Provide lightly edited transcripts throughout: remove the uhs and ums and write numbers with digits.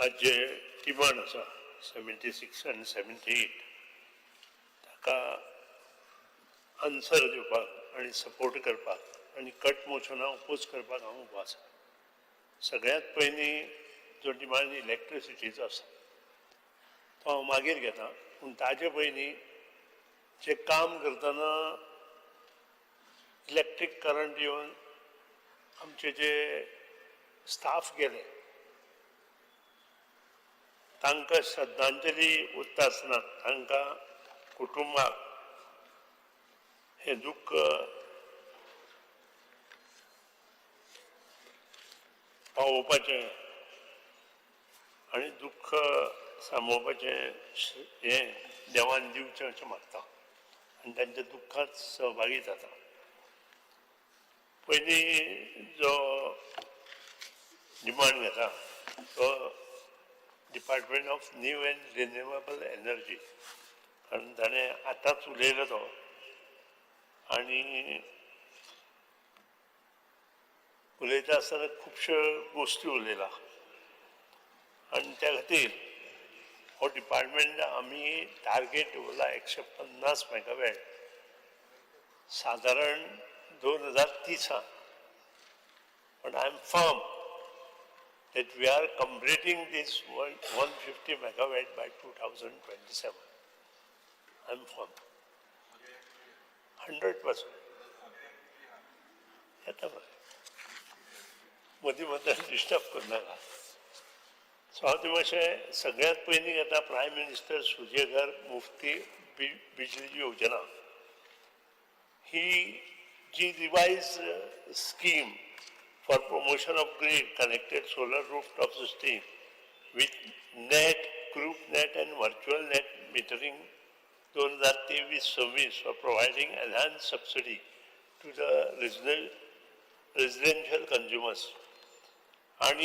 आज जे डिमांड आसा 76 and 78 ताका आन्सर दिवपाक आनी सपोर्ट करपाक आनी कट मोशनां ओपोज करपाक हांव उबो आसा. सगळ्यांत पयलीं जो डिमांड इलेक्ट्रिसिटीचो आसा तो हांव मागीर घेता, पूण ताजे पयलीं जे काम करतना इलेक्ट्रीक करंट येवन आमचे जे स्टाफ गेले तांकां श्रद्धांजली ओतता आसतना तांकां कुटुंबाक हे दुःख पावोवपाचें आनी दुःख सामोवपाचें हें देवान दिवचें अशें मागता आनी तांच्या दुख्खांत सहभागी जाता. पयलीं जो डिमांड घेता तो department of new and renewable energy, कारण ताणें आतांच उलयलो तो आनी उलयता आसतना खुबश्यो गोश्टी उलयला आनी त्या खातीर हो डिपार्टमेंट आमी टार्गेट दवरला 150 मेगावॅट सादारण 2030. But I am firm that we are completing this 150 megawatt by 2027. I am firm. 100%. येता मरे मदीं डिस्टर्ब करनाका. सो हांव ती मातशें सगळ्यांत पयलीं घेता प्रायम मिनिस्टर सूर्यघर मुफ्ती बिजली योजना. ही जी revised scheme for promotion of grid connected solar rooftop system with net, group net and virtual net metering 2023-26 for providing enhanced subsidy to the residential consumers. And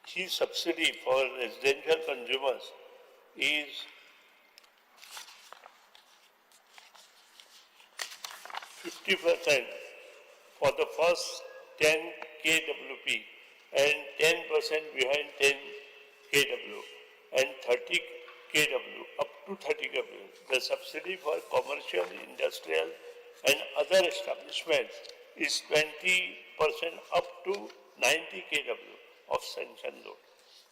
he subsidy for residential consumers is 50% for the first 10 kWp and 10% behind 10 kW and 30 kW up to 30 kW. The subsidy for commercial, industrial and other establishments is 20% up to 90 kW of sanction load.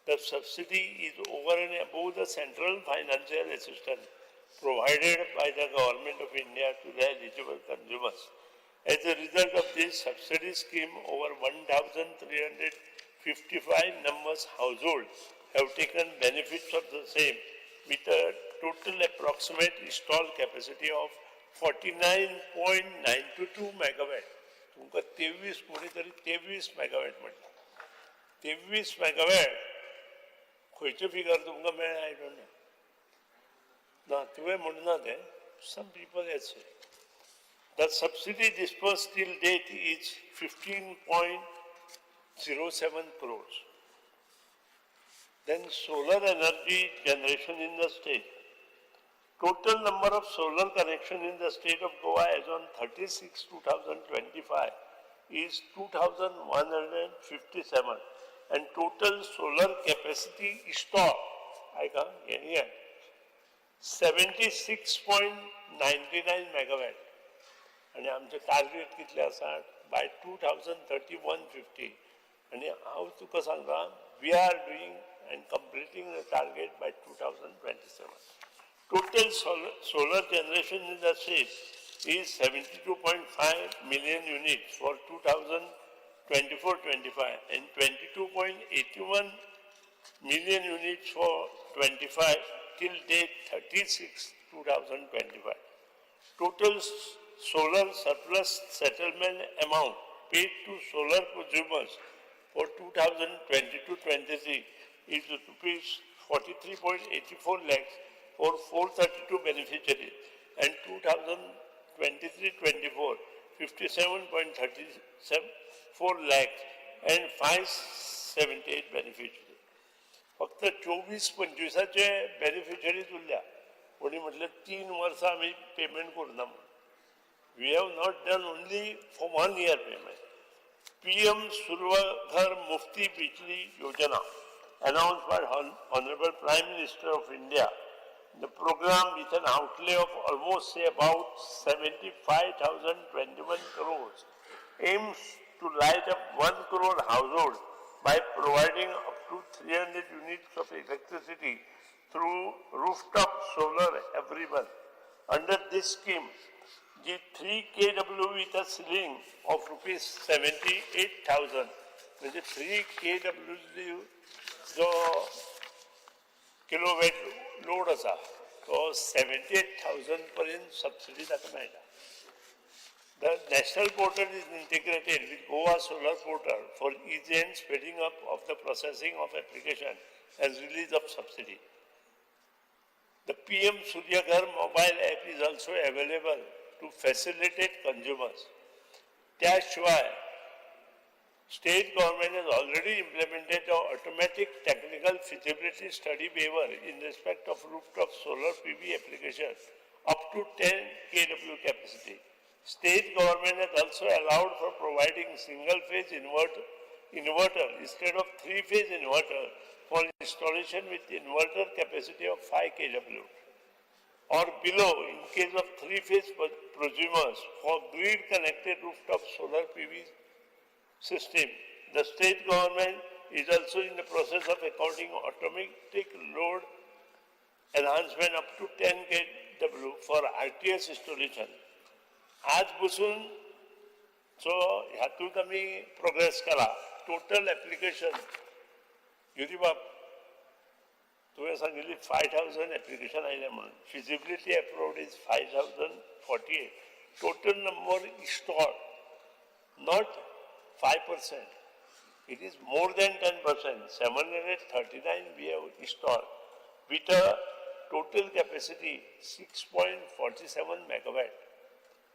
The subsidy is over and above the central financial assistance provided by the Government of India to the eligible consumers. As a result of this subsidy scheme, over 1,355 numbers households have taken benefits of the same, with a total approximate installed capacity of 49.922 megawatt. तुमकां 23 कोणी तरी 23 megawatt म्हटलं. 23 megawatt खंयचे figure तुमकां मेळ्ळें I don't know. ना तुवें म्हणना तें, some people have said. The subsidy disbursed till date is 15.07 crores. Then solar energy generation in the state. Total number of solar connection in the state of Goa as on 30/6/2025 is 2,157 and total solar capacity installed, I can't get 76.99 megawatt. आणि आमचे target कितले आसा bye 2030 150. आणि हांव तुका सांगता we are doing and completing the target by 2027. Total solar generation in the state is 72.5 million units for 2024-25 and 22.81 million units for 25 till date 36/2025. Total solar surplus settlement amount paid to solar consumers for 2022-23 is rupees 43.84 lakhs for 432 beneficiaries and 2023-24 57.34 lakhs and 578 beneficiaries. फक्त 24-25चे beneficiaries उरल्या. कोणी म्हटलं 3 वर्सां आमी payment करना म्हणून. We have not done only for 1 year payment. PM Suryaghar Mufti Bijli Yojana announced by Honorable Prime Minister of India. The program, with an outlay of almost say about 75,021 crores, aims to light up 1 crore household by providing up to 300 units of electricity through rooftop solar every month. Under this scheme, the 3 kW with a ceiling of rupees 78,000, when the 3 kW जो kilowatt load असा तो 78,000 पर्यंत subsidy ताका मेळटा. The national portal is integrated with Goa Solar Portal for easy and speeding up of the processing of application and release of subsidy. The PM Surya Ghar mobile app is also available to facilitate consumers. त्याशिवाय state government has already implemented an automatic technical feasibility study waiver in respect of rooftop solar PV application up to 10 kW capacity. State government has also allowed for providing single-phase inverter instead of three-phase inverter for installation with inverter capacity of 5 kW or below in case of three-phase prosumers for grid-connected rooftop solar PV system. The state government is also in the process of accounting automatic load enhancement up to 10 kW for RTS installation. आज बसून सो ह्यातूंत आमी progress केला. Total application Yuri बाब तुवें सांगिल्ली 5,000 application आयले म्हणून. Feasibility approved is 5,048. Total number installed not 5%. It is more than 10%. 739 we have installed with a total capacity 6.47 megawatt.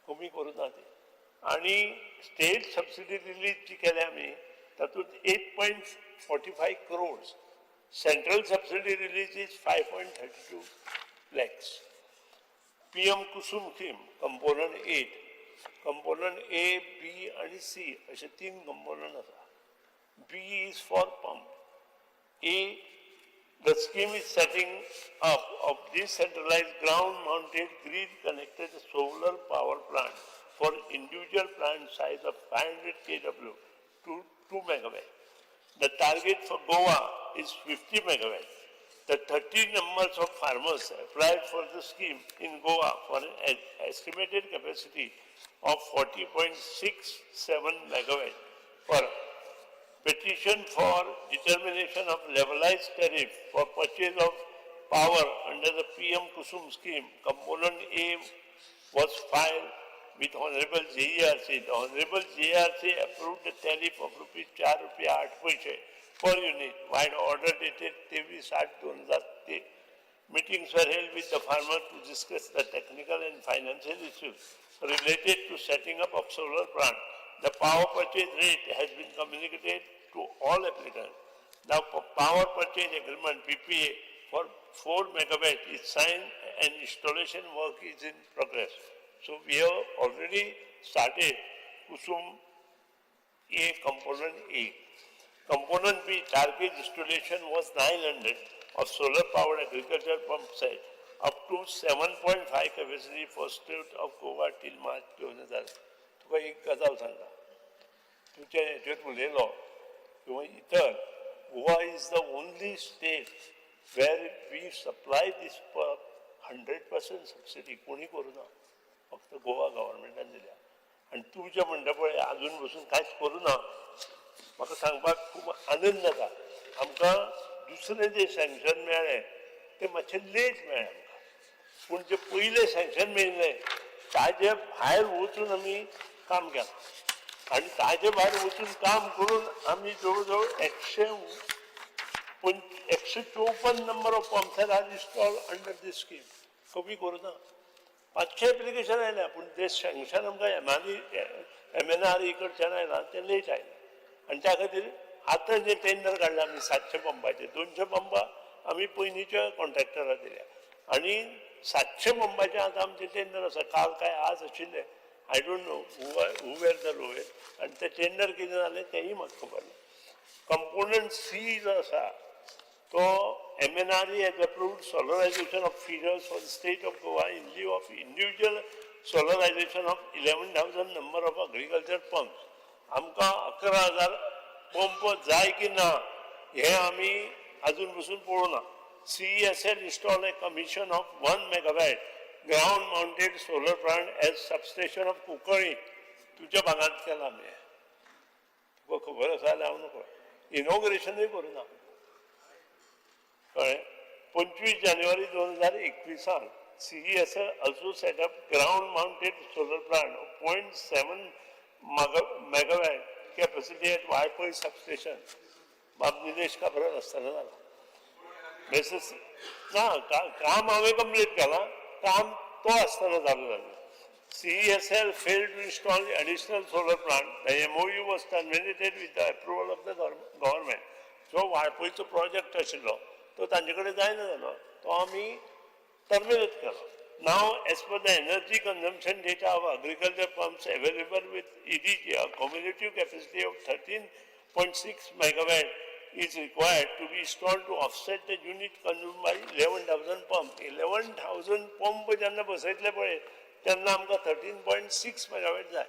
कमी करू ना ते. आणि स्टेट सबसिडी रिलीज जी केल्या आमी तातूंत 8.45 crores. Central subsidy release is 5.32 lakhs. PM Kusum scheme component 8. Component A, B and C असे 3 components आसा. B is for pump. A, the scheme is setting up of decentralized ground-mounted grid-connected solar power plant for individual plant size of 500 kW to 2 megawatt. The target for Goa is 50 megawatt. The 30 numbers of farmers applied for the scheme in Goa for an estimated capacity of 40.67 megawatt for petition for determination of levelized tariff for purchase of power under the PM Kusum scheme. Component A was filed with Honorable GERC. The Honorable GERC approved the tariff of ₹4.08 per unit while order dated 23/8/2003. Meetings were held with the farmer to discuss the technical and financial issues related to setting up of solar plant. The power purchase rate has been communicated to all applicants. Now, power purchase agreement (PPA) for 4 megawatt is signed and installation work is in progress. So we have already started Kusum A component A. Component B target installation was 900 of solar powered agricultural pump set up to 7.5 capacity for state of Goa till March 2000. तुका एक गजाल सांगा. तुमच्या हेचेर उलयलो किंवा इतर Goa is the only state where we supply this pump 100% subsidy. कोणी करू ना. फक्त गोवा गव्हर्नमेंटान दिल्या. आणि तू जे म्हणटा पळय अजून बसून कांयच करू ना. म्हाका सांगपाक खूब आनंद जाता. आमकां दुसरें जे सँक्शन मेळ्ळें तें मातशें लेट मेळ्ळें आमकां. पूण जे पयलें सँक्शन मेळिल्लें ताजे भायर वचून आमी काम केलां. आणि ताजे भायर वचून काम करून आमी जवळ जवळ 154 number of pumps are installed under this scheme. कमी करू ना. 500 एप्लिकेशन आयल्या पूण ते सँक्शन आमकां MNR कडच्यान आयलां तें लेट आयलें. आनी त्या खातीर आतां जे टेंडर काडला आमी 700 पंपाचे 200 पंपां आमी पयलींच्या कॉन्ट्रॅक्टराक दिल्या. आनी 700 पंपाचें आतां आमचें टेंडर आसा. काल काय आज आशिल्लें I don't know who where the lowest. आनी तें टेंडर कितें जालें तेंय म्हाका खबर ना. कंपोनंट C जो आसा So MNRE has approved solarization of feeders for the state of Goa in lieu of individual solarization of 11,000 number of agriculture pumps. आमकां 11,000 पंप जाय की ना हे आमी अजून बसून पळोवना. CESL installed a commission of 1 megawatt ground mounted solar plant as substation of KONKANI. तुझ्या भागात केला आमी. तुका खबर आसा जाल्यार हांव नको. इनॉग्रेशनूय करूना. कळ्ळें? 25 January 2021 CESL also set up ground mounted solar plant of 0.7 megawatt capacity at Vaipai substation. बाब निलेश का बरं असताना झाला. बेसिस ना काम हांवें कंप्लीट केला, काम तो असताना चालू झालं. CESL failed to install the additional solar plant. The MOU was terminated with the approval of the government. जो वाळपयचो प्रोजेक्ट आशिल्लो तो तांचे कडेन जायना जालो, तो आमी terminate Kelo. Now, as per the energy consumption data of agriculture pumps available with EDG, a cumulative capacity of 13.6 megawatt is required to be installed to offset the unit consumed by 11,000 pumps. 11,000 pump जेन्ना बसयतले पळय तेन्ना आमकां 13.6 megawatt जाय.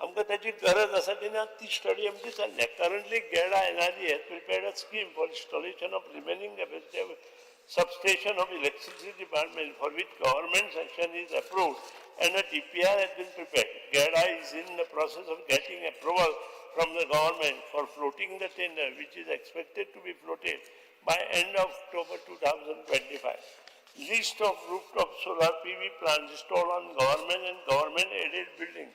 आमकां त्याची गरज आसा की ना ती स्टडी आमची चल्ल्या. Currently, GEDA NRE has prepared a scheme for installation of remaining capacity of substation of electricity department for which government sanction is approved and a DPR has been prepared. GEDA is in the process of getting approval from the government for floating the tender, which is expected to be floated by end of October 2025. List of rooftop solar PV plants installed on government and government-aided buildings.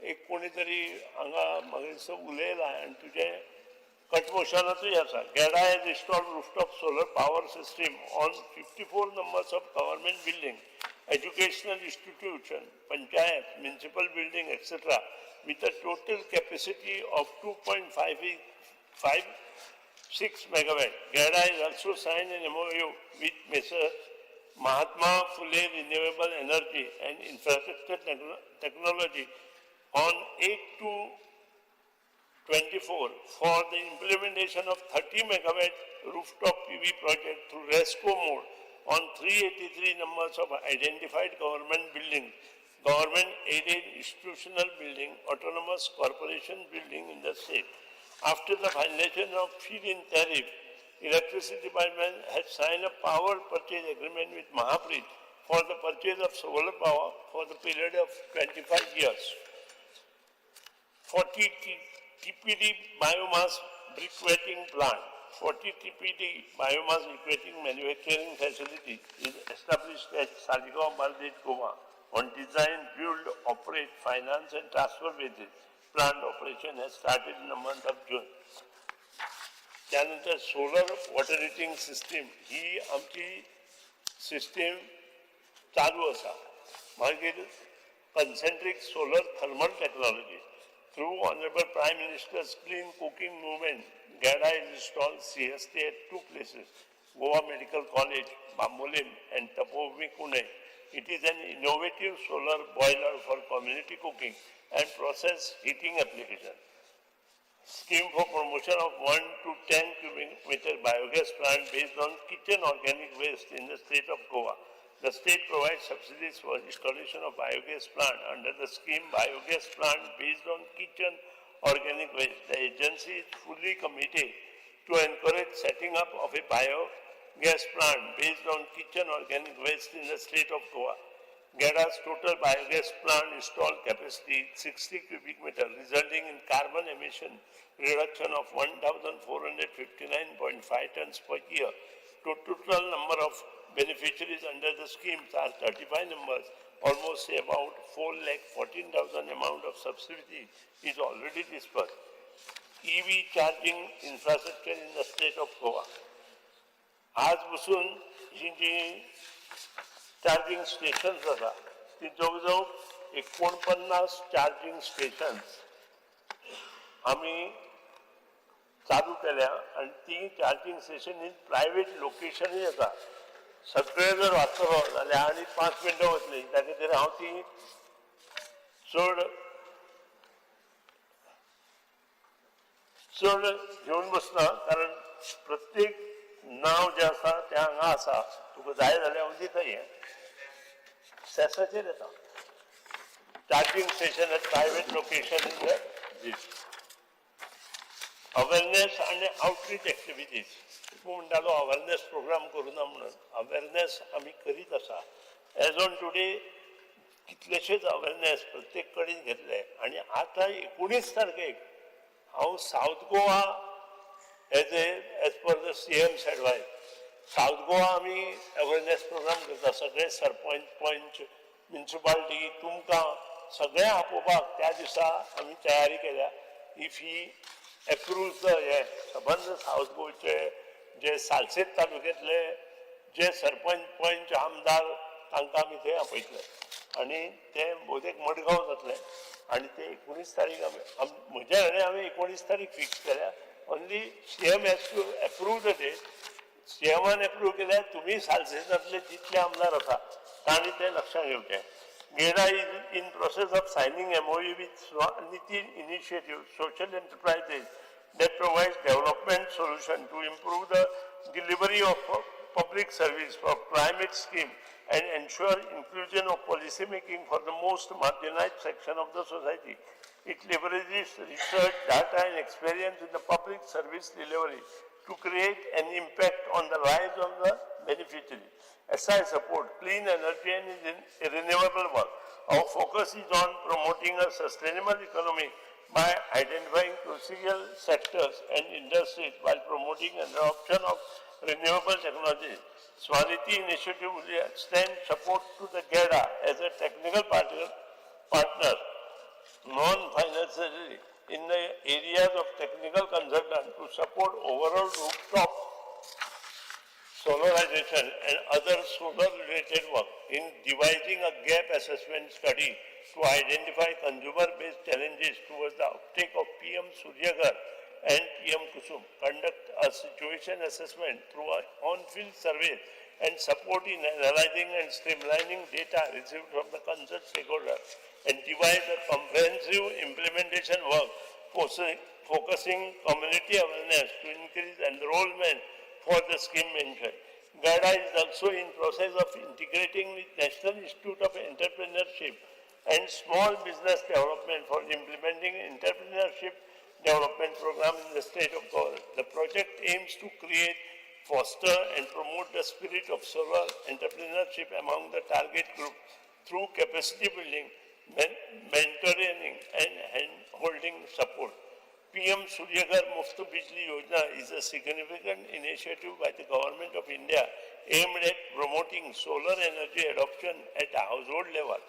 एक कोणीतरी हांगा म्हाका दिसता उलयला आनी तुजें कटमोशनाचूय आसा. GEDA has installed rooftop solar power system on 54 numbers of government buildings, educational institutions, panchayat, municipal building, etc. with a total capacity of 2.56 megawatt. GEDA has also signed an MOU with Mr. Mahatma Phule Renewable Energy and Infrastructure Technology on 8/2/24 for the implementation of 30 megawatt rooftop PV project through RESCO mode on 383 numbers of identified government buildings, government-aided institutional building, autonomous corporation building in the state. After the finalization of feed-in tariff, Electricity Department has signed a power purchase agreement with Mahapreet for the purchase of solar power for the period of 25 years. 40 TPD biomass briquetting plant, 40 TPD biomass briquetting manufacturing facility is established at Saligaon, Baldet, Goa on design, build, operate, finance and transfer basis. Plant operation has started in the month of June. त्यानंतर solar water heating system ही आमची system चालू आसा. मागीर concentric solar thermal technology through honourable prime ministers clean cooking movement GEDA is installed CST at 2 places, Goa Medical College, Bambolim and Tapovmi, Pune. It is an innovative solar boiler for community cooking and process heating application. Scheme for promotion of 1 to 10 cubic meter biogas plant based on kitchen organic waste in the state of Goa. The state provides subsidies for installation of biogas plant under the scheme biogas plant based on kitchen organic waste. The agency is fully committed to encourage setting up of a biogas plant based on kitchen organic waste in the state of Goa. GEDA's total biogas plant installed capacity 60 cubic meter, resulting in carbon emission reduction of 1,459.5 tons per year. Total number of beneficiaries under the schemes are 35 numbers. Almost about 4,14,000 amount of subsidy is already disbursed. EV charging infrastructure in the state of Goa. आजपासून ही जी charging stations आसा ती जवळ 49 charging stations आमी चालू केल्या आणि ती charging station in private लोकेशनूय आसा. सगळे जर वाचलो जाल्यार आनी 5 मिनटां वतली. त्या खातीर हांव ती चड घेवन बसना, कारण प्रत्येक नाव जें आसा तें हांगा आसा, तुका जाय जाल्यार हांव दिता हें सेसाचेर येता. Charging station at private location in this. Awareness and outreach activities. तूं म्हणटालो अवेरनेस प्रोग्राम करूना म्हणून. अवेरनेस आमी करीत आसा. एज ऑन टुडे कितलेशेच अवेरनेस प्रत्येक कडेन घेतले आनी आतां 19 तारखेक हांव south Goa as per the CM's advice south Goa आमी अवेरनेस प्रोग्राम करता. सगळे सरपंच पंच म्युनिसिपालिटी तुमकां सगळें आपोवपाक त्या दिसा आमी तयारी केल्या. इफ ही एप्रूव्ह हे सबंद सावथ गोवचे जे सालसेत तालुक्यांतले जे सरपंच पंच आमदार तांकां आमी थंय आपयतले आनी ते भोवतेक मडगांव जातले आनी ते 19 तारीख म्हज्या हांवें 19 तारीख फिक्स केल्या. Only CM has to approve the date. CMन एप्रूव्ह केल्यार तुमी सालसेतांतले जितले आमदार आसा तांणी ते लक्षांत घेवचें. GEDA is in process of signing MOU with Swaniti Initiative, social enterprises that provides development solution to improve the delivery of public service for climate scheme and ensure inclusion of policy making for the most marginalized section of the society. It leverages research, data and experience in the public service delivery to create an impact on the lives of the beneficiaries. SI support clean energy and renewable work. Our focus is on promoting a sustainable economy by identifying crucial sectors and industries while promoting adoption of renewable technologies. Swaniti Initiative will extend support to the GEDA as a technical partner, non-financially, in the areas of technical consultant to support overall rooftop solarization and other solar-related work in devising a gap assessment study to identify consumer-based challenges towards the uptake of PM Surya Ghar and PM Kusum, conduct a situation assessment through an on-field survey and support in analyzing and streamlining data received from the concerned stakeholders, and devise a comprehensive implementation work focusing community awareness to increase enrollment for the scheme mentioned. GEDA is also in process of integrating with National Institute of Entrepreneurship and Small Business Development for implementing entrepreneurship development program in the state of Goa. The project aims to create, foster and promote the spirit of solar entrepreneurship among the target group through capacity building, mentoring and hand-holding support. PM Surya Ghar Muft Bijli Yojana is a significant initiative by the Government of India aimed at promoting solar energy adoption at a household level.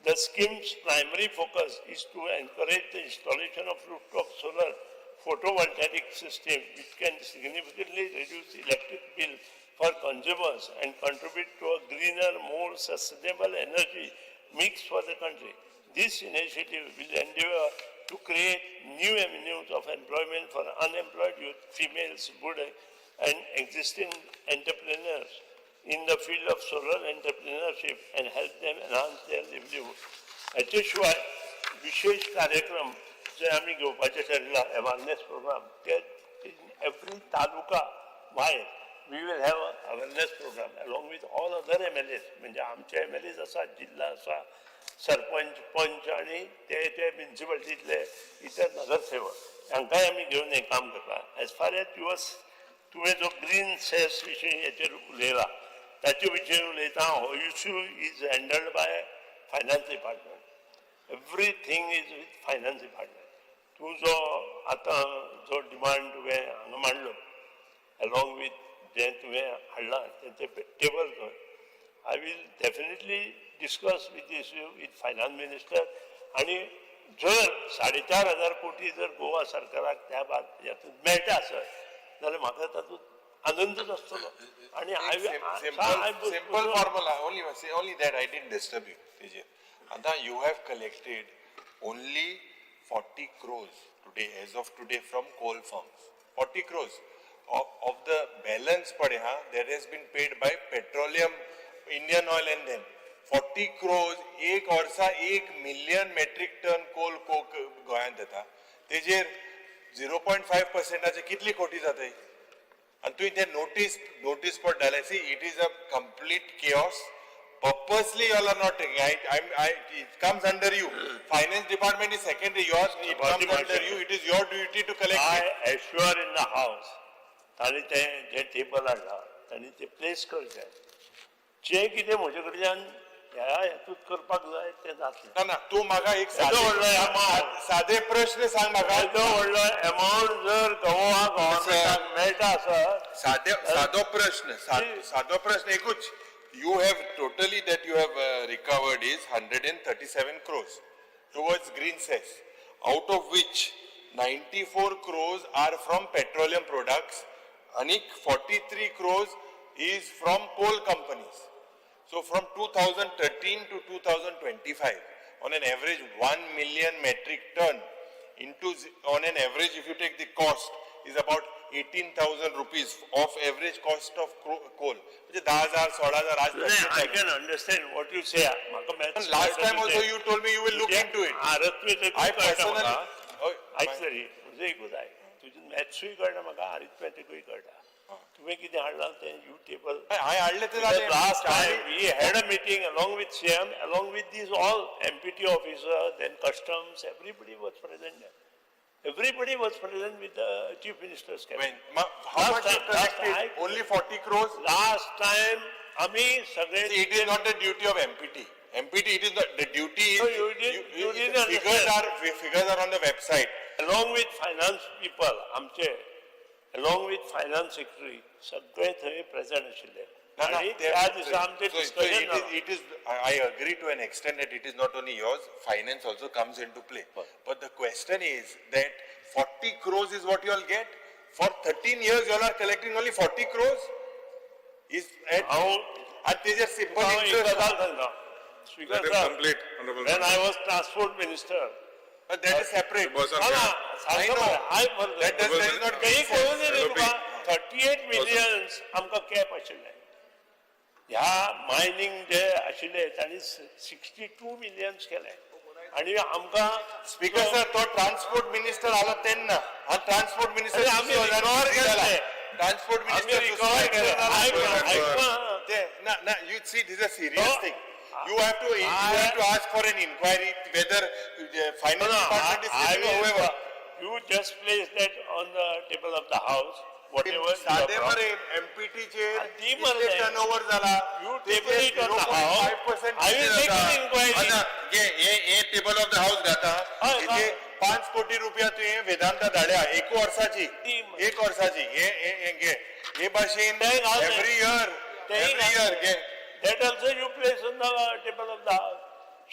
The scheme's primary focus is to encourage the installation of rooftop solar photovoltaic system which can significantly reduce electric bill for consumers and contribute to a greener, more sustainable energy mix for the country. This initiative will endeavor to create new avenues of employment for unemployed youth, females, Buddha, and existing entrepreneurs in the field of solar entrepreneurship and help them enhance their livelihood. याच्याशिवाय विशेष कार्यक्रम जे आम्ही घेवपाचे ठरला awareness programme ते in every taluka wide we will have an awareness program along with all other MLAs. म्हणजे आमचे MLAs आसा, जिल्हा आसा, सरपंच पंच आणि ते म्युनिसिपालिटीतले इतर नगरसेवक हांकांय आमी घेवन हें काम करता. एज फार एज तुवें जो ग्रीन सेस विशीं हेचेर उलयला ताचे विशीं उलयता. हो issue is handled by finance department. Everything is with finance department. तूं जो आतां जो डिमांड तुवें हांगा मांडलो अलॉंग वीथ जें तुवें हाडलां तेंचें टेबल कर. I will definitely discuss with this with finance minister आणि जर 4,500 कोटी जर गोवा सरकाराक त्या हातूंत मेळटा आसत जाल्यार म्हाका तातूंत आनंदच आसतलो. आणि simple formula only that I didn't disturb you. तेजेर आता you have collected only 40 crores today as of today from coal farms. 40 crores of the balance पडे हा that has been paid by petroleum, Indian oil and them. 40 crores एक वर्सा 1 million metric ton coal गोंयांत येता. तेजेर 0.5% कितली कोटी जाताय? आणि तुम्ही ते notice पट डायला. See, it is a complete chaos. Purposely you all are not taking. It comes under you. Finance department is secondary. It comes under you. It is your duty to collect I it. assure in the house, ताणी ते जे table हाडला ताणी ते place करचे जे कितें म्हजे कडच्यान ह्या हेतूत करपाक जाय ते जातलें. ना तू म्हाका एक साधे प्रश्न सांग म्हाका. येदो व्हडलो अमाउंट जर गोवा गव्हर्नमेंटाक मेळटा आसत साधो प्रश्न एकूच. You have totally that you have recovered is 137 crores towards green cess, out of which 94 crores are from petroleum products and 43 crores is from coal companies. So from 2013 to 2025, on an average 1 million metric ton into, on an average if you take the cost is about 18,000 rupees of average cost of coal. म्हणजे 10,000, 16,000 आज. I can understand what you say. Last time also you told me you will look into it. I personally. Actually, तुझे एकूच आहे. तुझी मॅथ्सूय कळना म्हाका, अरिथमॅटिकूय कळना. तुम्ही किती हाडला ते यू टेबल. हांवें हाडले ते जालें. Last time we had a meeting along with CM, along with these all MPT officers, then customs, everybody was present there. Everybody was present with the chief minister's cabinet. How much you collected? Only 40 crores? Last time, आम्ही सगळे. It is not the duty of MPT. MPT, it is not, the duty is. No, you didn't figures are on the website. Along with finance people, आमचे, along with finance secretary, सगळे थंय present आशिल्ले. आणि त्या दिसा आमचे discussion जालें. It is, I agree to an extent that it is not only yours, finance also comes into play. But the question is that 40 crores is what you all get? For 13 years you all are collecting only 40 crores? Is at, and they just simple interest. Speaker sir, when I was transport minister. But that is separate. I know. That is not काही कळून नाही तुका 38 millions आमकां cap आशिल्ले. ह्या mining जे आशिल्ले तांणी 62 millions केले आणि आमकां. स्पीकर सर, तो ट्रान्सपोर्ट मिनिस्टर आलो तेन्ना हा ट्रान्सपोर्ट मिनिस्टर आम्ही रिकवर केले. ट्रान्सपोर्ट मिनिस्टर रिकवर केले. ना you see, this is a serious thing. You have to ask for an inquiry whether finance department is sitting or whoever. You just place that on the table of the house. Whatever. साधे मरे MPT चे turnover झाला. You table it on the house. I will make an inquiry. ये table of the house घाता. इथे 5 कोटी रुपया तुवें वेदांता धाडल्या एक वर्साची. हे भाशेन every year gay. That also you place on the table of the house.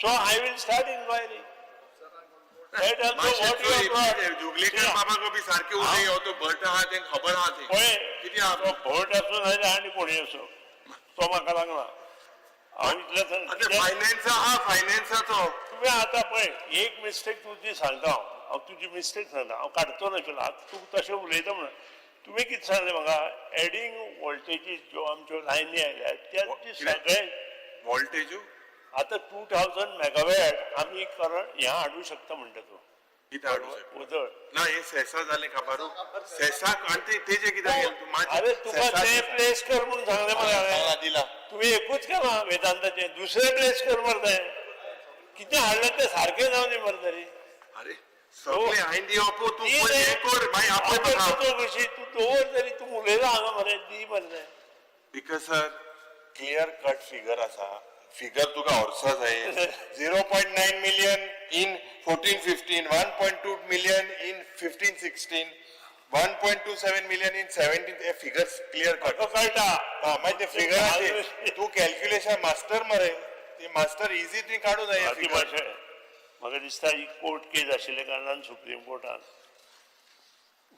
So I will start inquiry. That also what you have brought. जुगलेकर बाबा को भी सारखे उदय हो तो बट हा ते खबर हा ते किती तो भोट असो नाही आणि कोणी असो तो म्हाका लागला. हांव इतलें फायनान्साचो तुम्ही आता पळय एक मिस्टेक तुजी सांगता हांव तुजी मिस्टेक सांगता हांव काडचो नाशिल्लो तूं तशें उलयता म्हणून. तुम्ही कितें सांगलें म्हाका एडिंग वोल्टेजीस ज्यो आमच्यो लायनी आयल्या त्या सगळे वोल्टेज आता 2000 मेगावॅट आम्ही हें हाडूं शकता म्हणटा तूं. कितें हाडूं शकता? उदळ ना हे सेसा जालें काबारू सेसाक आनी तेजे कितें गेलें अरे तुका ते प्लेस कर म्हणून सांगलें मरे हांवें. दिला तुम्ही एकूच केला वेदांताचें दुसरें प्लेस कर मरे कितें हाडलें तें सारकें जावन न्ही मरे तरी. अरे सगळे हांवें दिवपो तूं हे कर मागीर आपण कशी तूं दवर तरी तूं उलयला हांगा मरे दी मरे. Because sir clear cut figure आसा. फिगर तुका वर्सा जाय. 0.9 million in 14-15, 1.2 million in 15-16, 1.27 million in 17. हे फिगर्स क्लियर कट कळटा. मागीर ते फिगराचे तूं कॅल्क्युलेशन मास्टर मरे. ती मास्टर इजी तुवें काडूं जाय. म्हाका दिसता ही कोर्ट केस आशिल्ले कारणान सुप्रीम कोर्टान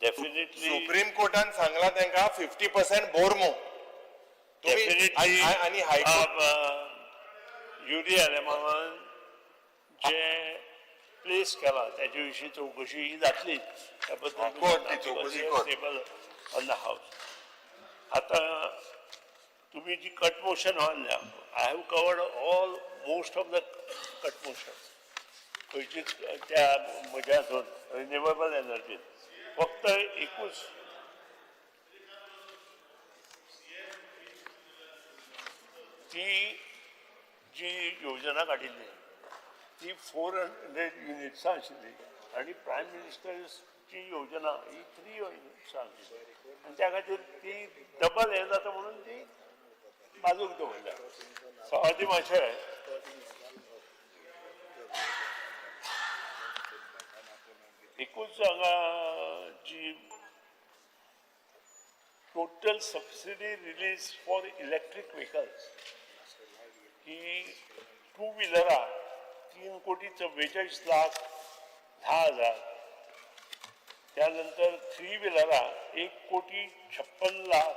डेफिनेटली सुप्रीम कोर्टान सांगला तांकां 50% बोरमो. आणि युरी एलेमान जे प्लेस केला त्याच्या विशीं चौकशी जातली त्या बद्दल ऑन द हाऊस. आता तुम्ही जी कट मोशन आणल्या I have covered all most of the cut motion. खंयचीच त्या म्हज्या हातून रिन्युएबल एनर्जीन फक्त एकूच ती जी योजना काडिल्ली ती 400 युनिट्सां आशिल्ली आनी प्रायम मिनिस्टर्सची योजना ही 3 युनिट्सां आशिल्ली आनी त्या खातीर ती डबल हें जाता म्हणून ती बाजूक दवरल्या. सवाती मातशें एकूच हांगा जी total subsidy release for electric vehicles ही 2 व्हिलरां 3,44,10,000 त्यानंतर 3 व्हिलरां 1,56,00,000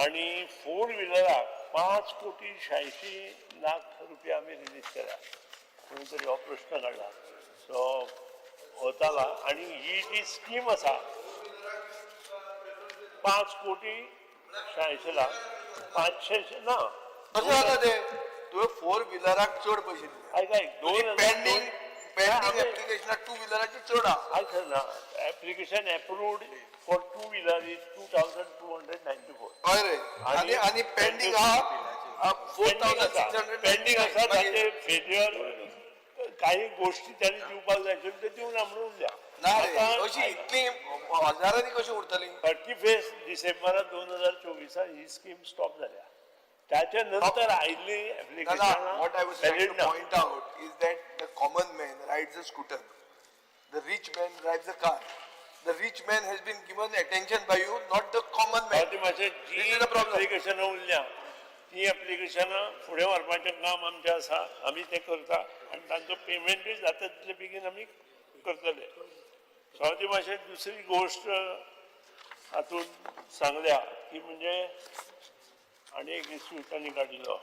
आणि 4 व्हिलरां 5,86,00,000 रुपया आम्ही रिलीज केल्या. कोणीतरी हो प्रश्न काढला सो होताला आणि ही जी स्कीम आसा 5,86,00,000 500 ना कशें जाता ते तुवें 4 व्हिलराक चड पयशे काय पेंडींग एप्लिकेशनाक 2 व्हिलराची चड आहा. ना application approved for 2 wheeler is 2,294. हय रे आनी पेंडींग आहा 4,600 पेंडींग आसा ताचे फेल्युअर काही गोष्टी त्यांनी दिवपाक जाय आशिल्ल्यो ते दिवना म्हणून उरल्या. ना रे अशी इतली हजारांनी कशी उरतली. 31 डिसेंबरात 2024 ही स्कीम स्टॉप झाल्या. त्याच्या नंतर आयिल्ली एप्लिकेशनां what I was trying to point out is that the common man rides a scooter, the rich man drives a car. The rich man has been given attention by you, not the common man. जी एप्लिकेशनां उरल्या ती एप्लिकेशनां फुडें व्हरपाचें काम आमचें आसा. आमी तें करता आनी तांचो पेमेंटूय जाता तितले बेगीन आमी करतले. ती मातशें दुसरी गोश्ट हातूंत सांगल्या ती म्हणजे आनी एक इश्यू तांणी काडिल्लो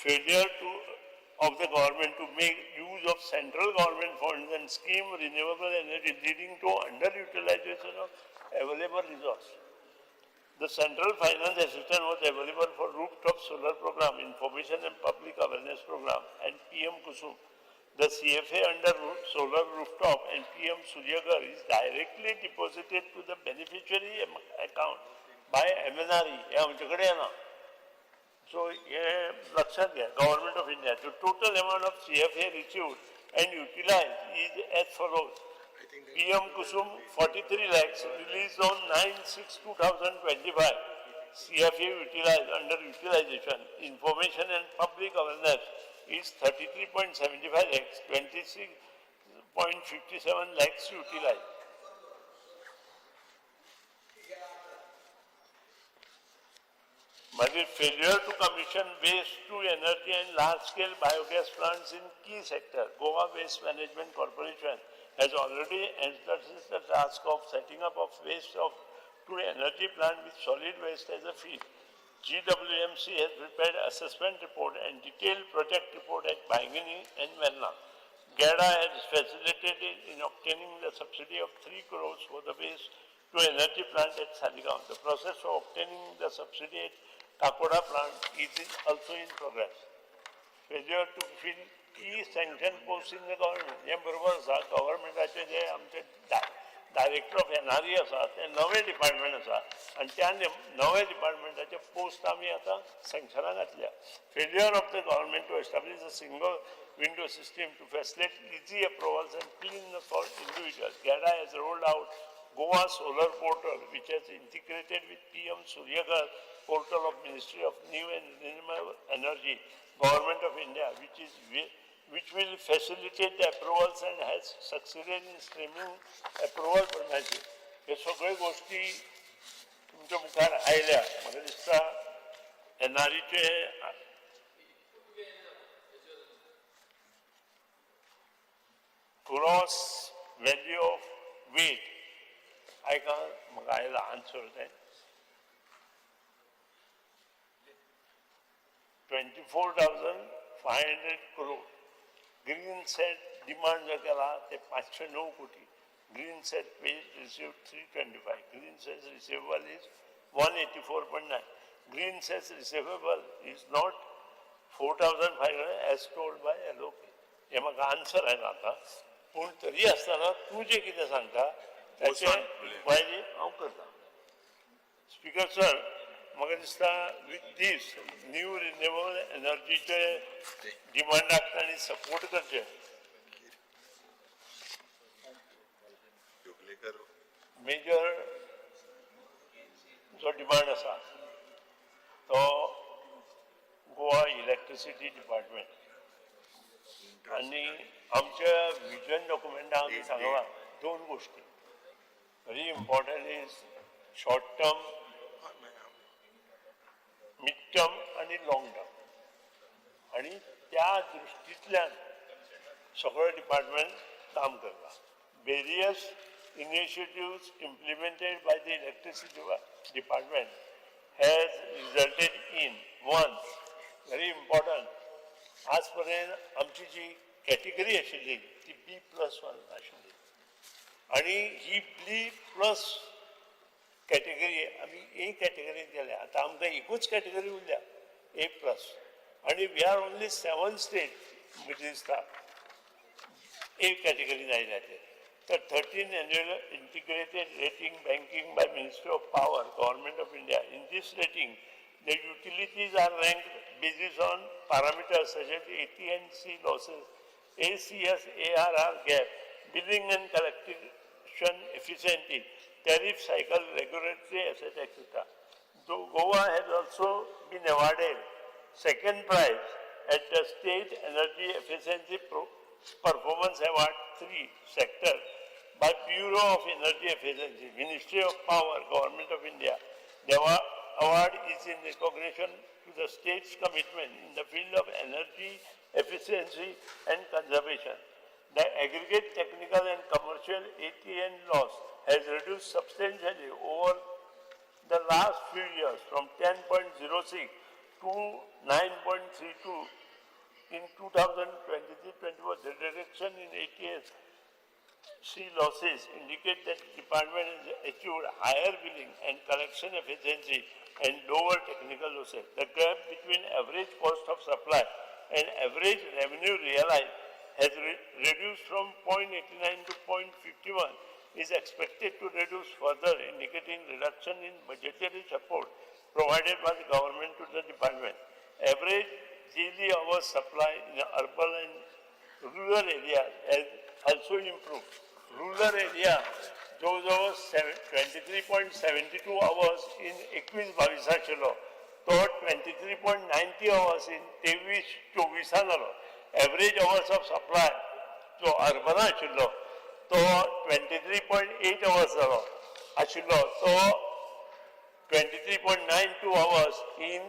failure of the government to make use of central government funds and scheme renewable energy leading to underutilization of available resource. The central finance assistance was available for rooftop solar program, information and public awareness program and PM Kusum. The CFA under solar rooftop and PM Suryagar is directly deposited to the beneficiary account by MLA. So, लक्षात घ्या, Government of India, the total amount of CFA received and utilized is as follows. PM Kusum 43 lakhs released on 9/6/2025. CFA utilized under utilization, information and public awareness is 33.75 lakhs, 26.57 lakhs utilized. But failure to commission waste to energy and large-scale biogas plants in key sector. Goa Waste Management Corporation has already entered the task of setting up of waste to energy plant with solid waste as a feed. GWMC has prepared assessment report and detailed project report at Bangini and Verna. GADA has facilitated in obtaining the subsidy of 3 crores for the waste to energy plant at Saligaon. The process of obtaining the subsidy at KONKANI plant is also in progress. Failure to fill key sanction posts in the government. हे बरोबर आसा गव्हर्नमेंटाचे जे आमचे director of NRE आसा ते नवे department आसा आनी त्या नवे डिपार्टमेंटाचे पोस्ट आमी आतां सँक्शनाक घातल्या. Failure of the government to establish a single window system to facilitate easy approvals and clean for individuals. GADA has rolled out Goa Solar Portal, which has integrated with PM Suryagar portal of Ministry of New and Renewable Energy, Government of India, which will facilitate the approvals and has succeeded in streaming approval permission. हे सगळे गोष्टी तुमच्या मुखार आयल्या. म्हाका दिसता एनआरईचे gross value of weight म्हाका आयला answer तें 24,500 crore. Green set demand जो केला ते 509 कोटी. Green set paid received 325. Green set receivable is 184.9. Green cess receivable is not 4,500 as told by LOK. हे म्हाका आन्सर आहे आता पूण तरी आसतना तूं जे कितें सांगता त्याचे इन्क्वायरी हांव करता. स्पीकर सर, म्हाका दिसता विथ दीस न्यू रिन्युएबल एनर्जीचे डिमांडाक तांणी सपोर्ट करचे. मेजर जो डिमांड आसा तो गोवा इलेक्ट्रिसिटी डिपार्टमेंट आणि आमच्या विजन डॉक्युमेंटान आमी सांगला दोन गोष्टी. Very important is short term, mid term आणि लॉंग टर्म, आणि त्या दृष्टींतल्यान सगळो डिपार्टमेंट काम करता. Various initiatives implemented by the electricity department has resulted in one very important, आज पर्यंत आमची जी कॅटेगरी आशिल्ली ती B+1 आशिल्ली आणि ही B+ कॅटेगरी आमी A कॅटेगरीन गेल्या. आता आमकां एकूच कॅटेगरी उरल्या A+, आणि वी आर ओनली 7 स्टेट म्हणजे दिसता A कॅटेगरीन आयल्या ते. The 13th annual integrated rating banking by Ministry of Power, Government of India. In this rating, the utilities are ranked based on parameters such as AT&C losses, ACS, ARR gap, billing and collection efficiency, tariff cycle, regulatory asset, etc. Though Goa has also been awarded second prize at the State Energy Efficiency Performance Award 3 sector by Bureau of Energy Efficiency, Ministry of Power, Government of India. The award is in recognition to the state's commitment in the field of energy efficiency and conservation. The aggregate technical and commercial AT&C loss has reduced substantially over the last few years from 10.06 to 9.32 in 2023-24. The reduction in AT&C losses indicate that the department has achieved higher billing and collection efficiency and lower technical losses. The gap between average cost of supply and average revenue realized has reduced from 0.89 to 0.51, is expected to reduce further, indicating reduction in budgetary support provided by the government to the department. Average daily hours supply in urban and rural areas has also improved. Rural area जवळजवळ 23.72 hours in 21-22 आशिल्लो तो 23.90 hours in 23-24 जालो. Average hours of supply जो urban आशिल्लो तो 23.8 hours जालो आशिल्लो तो 23.92 hours in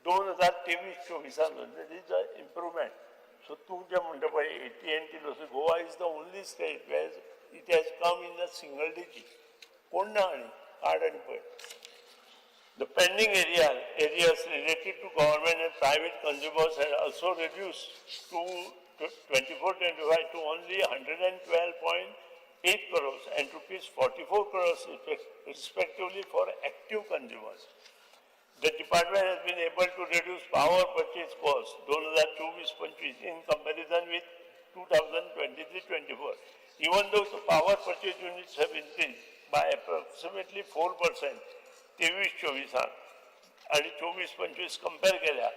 2023-24 जालो. That is an improvement. So, AT&T losses, Goa is the only state where it has come in a single digit. The pending areas related to government and private consumers have also reduced to 24-25 to only 112.8 crores and rupees 44 crores respectively for active consumers. The department has been able to reduce power purchase costs 2024-25 in comparison with 2023-24. Even though the power purchase units have increased by approximately 4%, 23-24 and 24-25 compare केल्या,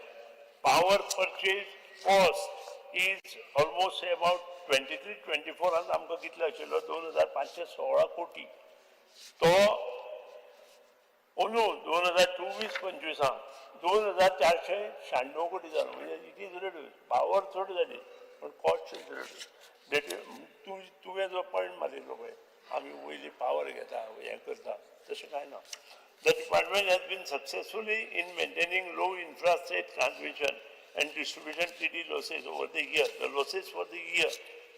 power purchase cost is almost say about 23-24 and आमकां कितलो आशिल्लो 2,516 कोटी. तो ओनू 2024-25 2,496 कोटी जालो. म्हणजे इट इज रिड्यूस. पावर चड जाली पण कॉस्ट इज रिड्यूस. तुवें जो पॉयंट मारिल्लो पळय आमी वयली पावर घेता हें करता तशें कांय ना. The department has been successfully in maintaining low intrastate transmission and distribution TD losses over the year. The losses for the year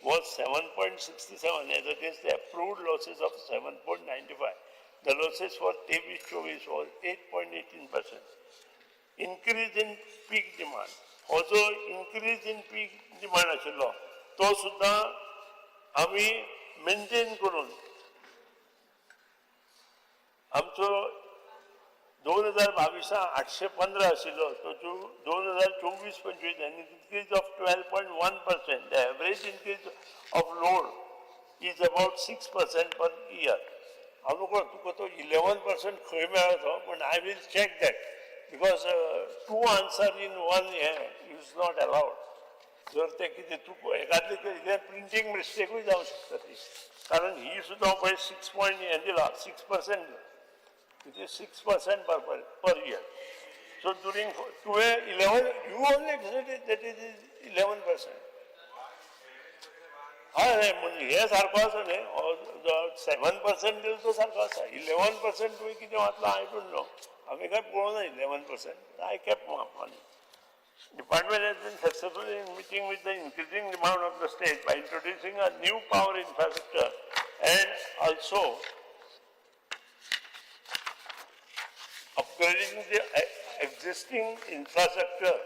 was 7.67 as against the approved losses of 7.95. The losses for TV-24 was 8.18%. Increase in peak demand. Also increase in peak demand आशिल्लो तो सुद्दां आमी maintain करून आमचो 2022 815 आशिल्लो तो 2024-25 an increase of 12.1%. The average increase of load is about 6% per year. हांव नोको तुका तो 11% खंय मेळ्ळो तो, but I will check that because two answer in one is not allowed. जर ते कितें तूं एकातले कितें प्रिंटींग मिस्टेकूय जावंक शकता ती, कारण ही सुद्दां पळय 6 पॉयंट हें दिला 6%. It is 6% per year. So during 11, you only said that it is 11%. हे सारको आसा न्ही, 7% दिलो तो सारको आसा. 11% तुवें कितें वाचलां I don't know. हांवें काय पळोवना 11%. I kept money. Department has been successful in meeting with the increasing demand of the state by introducing a new power infrastructure and also upgrading the existing infrastructure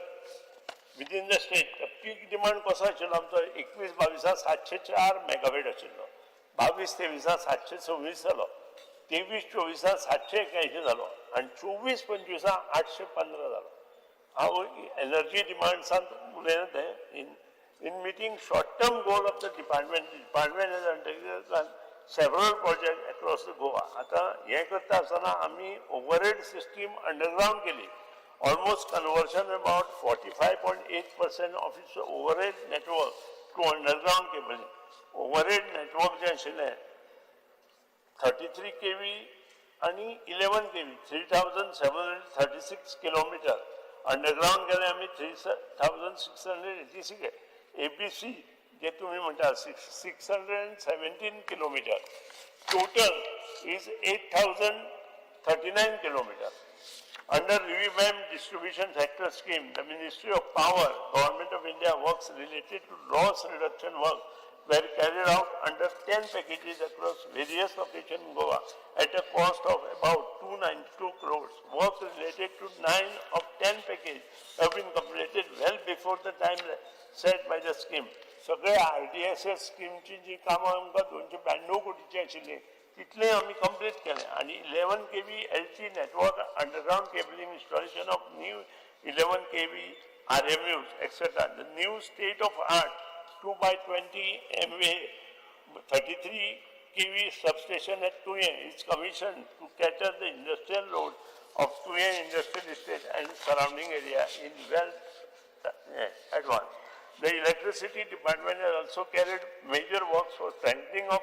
within the state. The peak demand कसो आशिल्लो आमचो 21-22 704 megawatt आशिल्लो, 22-23 726 जालो, 23-24 781 जालो आनी 24-25 815 जालो. हांव energy डिमांड्सान उलयना तें in meeting short-term goal of the department has undertaken several projects across the Goa. आता हे करता आसतना आमी overhead system underground केली. Almost conversion about 45.8% of its overhead network to underground cabling. Overhead network जे आशिल्लें 33 kV आणि 11 kV 3,736 kilometer. Underground केले आमी 3,686. ABC जे तुम्ही म्हणता 617 kilometer. Total is 8,039 kilometer. Under revamped distribution sector scheme, the Ministry of Power, Government of India works related to loss reduction work were carried out under 10 packages across various locations in Goa at a cost of about 292 crores. Work related to 9 of 10 packages have been completed well before the time set by the scheme. सगळे RDSS स्कीमची जी कामां आमकां 292 कोटीची आशिल्ली तितले आमी complete केले आणि 11 kV LT network underground cabling installation of new 11 kV RMUs etc. The new state of art 2x20 MVA 33 kV substation at Tuye is commissioned to cater the industrial load of Tuye industrial estate and surrounding area in well advance. The electricity department has also carried major works for strengthening of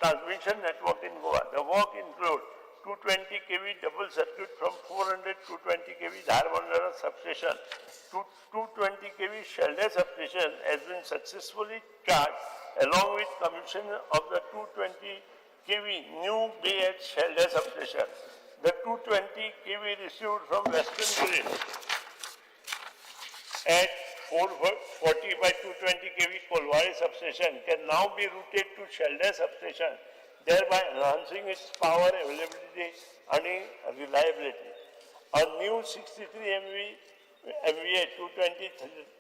transmission network in Goa. The work includes 220 kV double circuit from 400 to 220 kV Dhavlikar substation to 220 kV Shelde substation has been successfully charged along with commission of the 220 kV new bay at Shelde substation. The 220 kV received from Western Grid at 440 by 220 kV Kolwari substation can now be routed to Shelde substation, thereby enhancing its power availability and reliability. A new 63 MVA 220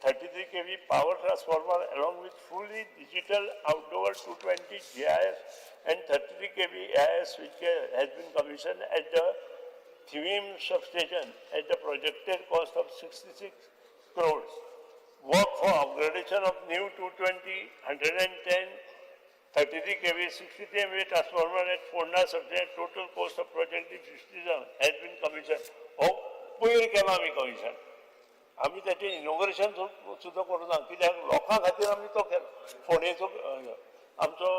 33 kV power transformer along with fully digital outdoor 220 GIS and 33 kV AIS switchgear has been commissioned at the Thivim substation at the projected cost of 66 crores. Work for upgradation of new 220, 110, 33 kV, 63 MVA transformer at Fonda substation, total cost of project is 57 has been commissioned. Oh, पयर केला आमी commission. आमी त्याचे inauguration सुद्धा करूं ना कित्याक लोकां खातीर आमी तो केलो. फोंडेचो आमचो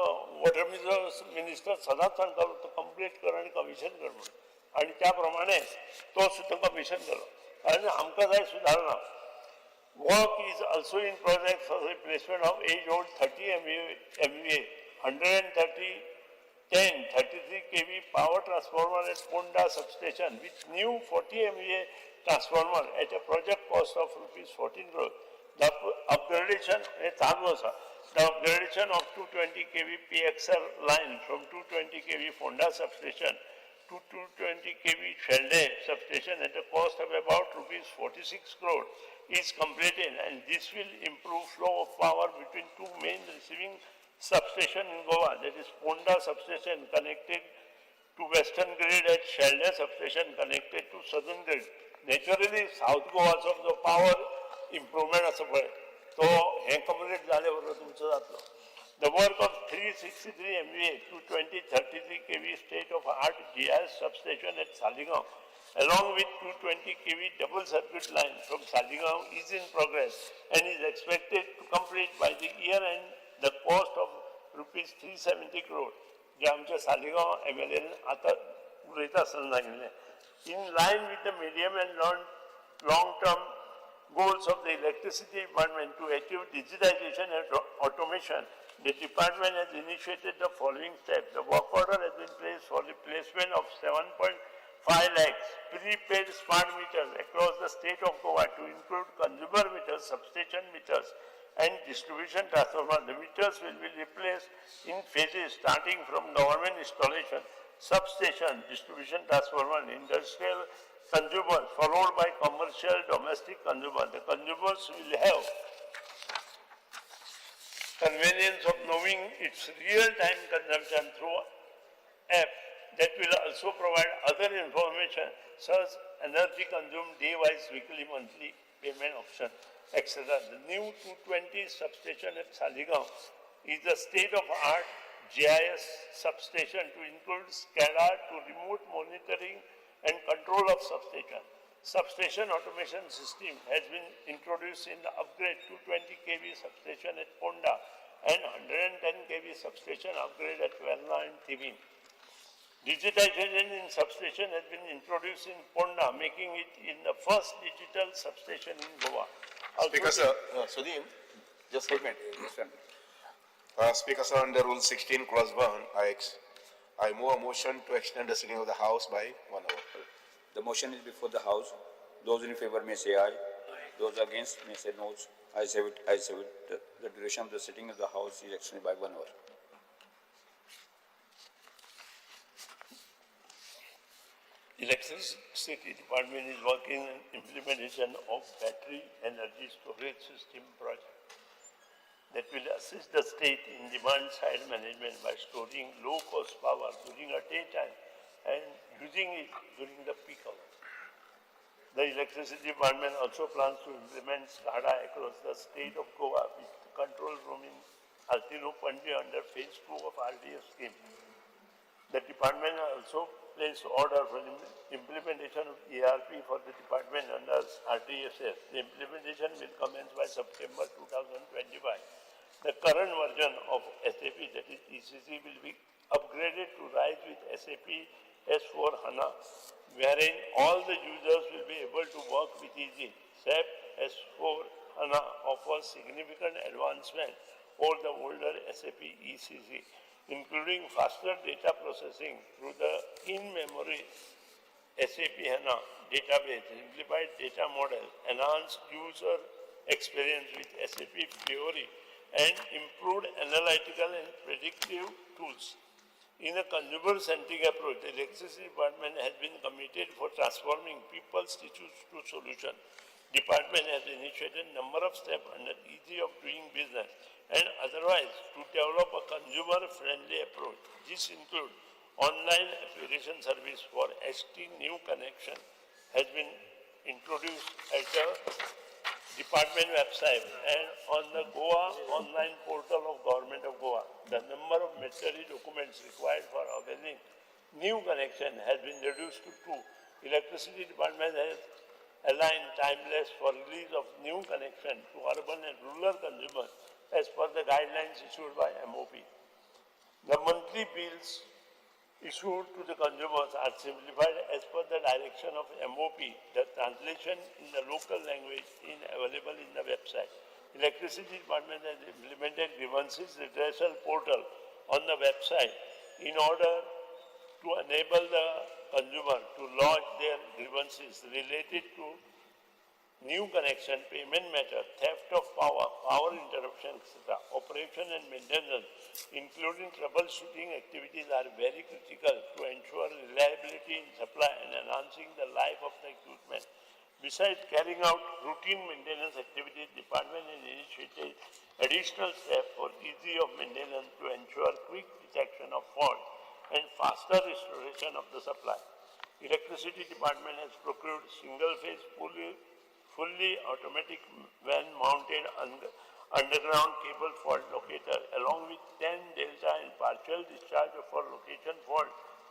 वॉटर मिनिस्टर सदांच सांगतालो तो कंप्लीट कर आनी कमिशन कर म्हणून. आनी त्या प्रमाणे तो सुद्दां कमिशन केलो. आनी आमकां जाय सुदारणा. Work is also in progress for replacement of age-old 30 MVA, 130, 10, 33 kV power transformer at Fonda substation with new 40 MVA transformer at a project cost of rupees 14 crores. The upgradation of 220 kV PXL line from 220 kV Fonda substation to 220 kV Shelde substation at a cost of about rupees 46 crores is completed, and this will improve flow of power between two main receiving substations in Goa, that is Fonda substation connected to western grid at Shelda substation connected to southern grid. Naturally, South Goa of the power improvement असं पळय. तो हे complete झाले बरोबर तुमचं जातलो. The work of 363 MVA to 2033 kV state-of-art GIS substation at Saligaon, along with 220 kV double circuit line from Saligaon is in progress and is expected to complete by the year end. The cost of rupees 370 crore. जे आमच्या Saligao MLA आता उलयता आसतना सांगिल्लें. In line with the medium and long-term goals of the electricity department to achieve digitization and automation, the department has initiated the following steps. The work order has been placed for the placement of 7.5 lakhs prepaid smart meters across the state of Goa to include consumer meters, substation meters, and distribution transformer. The meters will be replaced in phases starting from government installation, substation, distribution transformer, industrial consumers, followed by commercial domestic consumers. The consumers will have convenience of knowing its real-time consumption through app that will also provide other information such as energy consumed day-wise, weekly, monthly payment option, etc. The new 220 substation at Saligaon is a state-of-art GIS substation to include SCADA to remote monitoring and control of substation. Substation automation system has been introduced in the upgrade 220 kV substation at Ponda and 110 kV substation upgrade at Verna and Tivin. Digitization in substation has been introduced in Ponda, making it in the first digital substation in Goa. Speaker sir, Sudhim, just a minute. Speaker sir, under Rule 16 clause 1, I move a motion to extend the sitting of the House by 1 hour. The motion is before the House. Those in favor may say aye. Those against may say no. I say it. The duration of the sitting of the House is extended by 1 hour. Electricity Department is working on implementation of battery energy storage system project that will assist the state in demand side management by storing low cost power during a daytime and using it during the peak hour. The Electricity Department also plans to implement SCADA across the state of Goa with control room in Altino Pandi under phase 2 of RDS scheme. The department also placed order for the implementation of ERP for the department under RDSS. The implementation will commence by September 2025. The current version of SAP, that is ECC, will be upgraded to rise with SAP S4 HANA, wherein all the users will be able to work with easy. SAP S4 HANA offers significant advancement over the older SAP ECC, including faster data processing through the in-memory SAP HANA database, simplified data model, enhanced user experience with SAP Fiori, and improved analytical and predictive tools. In a consumer-centric approach, the Electricity Department has been committed for transforming people's issues to solution. Department has initiated a number of steps under easy of doing business and otherwise to develop a consumer-friendly approach. This includes online application service for ST new connection has been introduced at the department website and on the Goa online portal of Government of Goa. The number of mandatory documents required for availing new connection has been reduced to 2. Electricity Department has aligned timeless for release of new connection to urban and rural consumers as per the guidelines issued by MOP. The monthly bills issued to the consumers are simplified as per the direction of MOP. The translation in the local language is available in the website. Electricity Department has implemented grievances redressal portal on the website in order to enable the consumer to lodge their grievances related to new connection, payment matter, theft of power, power interruption, etc. Operation and maintenance, including troubleshooting activities, are very critical to ensure reliability in supply and enhancing the life of the equipment. Besides carrying out routine maintenance activities, the department has initiated additional steps for ease of maintenance to ensure quick detection of faults and faster restoration of the supply. Electricity Department has procured single-phase fully automatic van-mounted underground cable fault locator along with 10 delta and partial discharge for location fault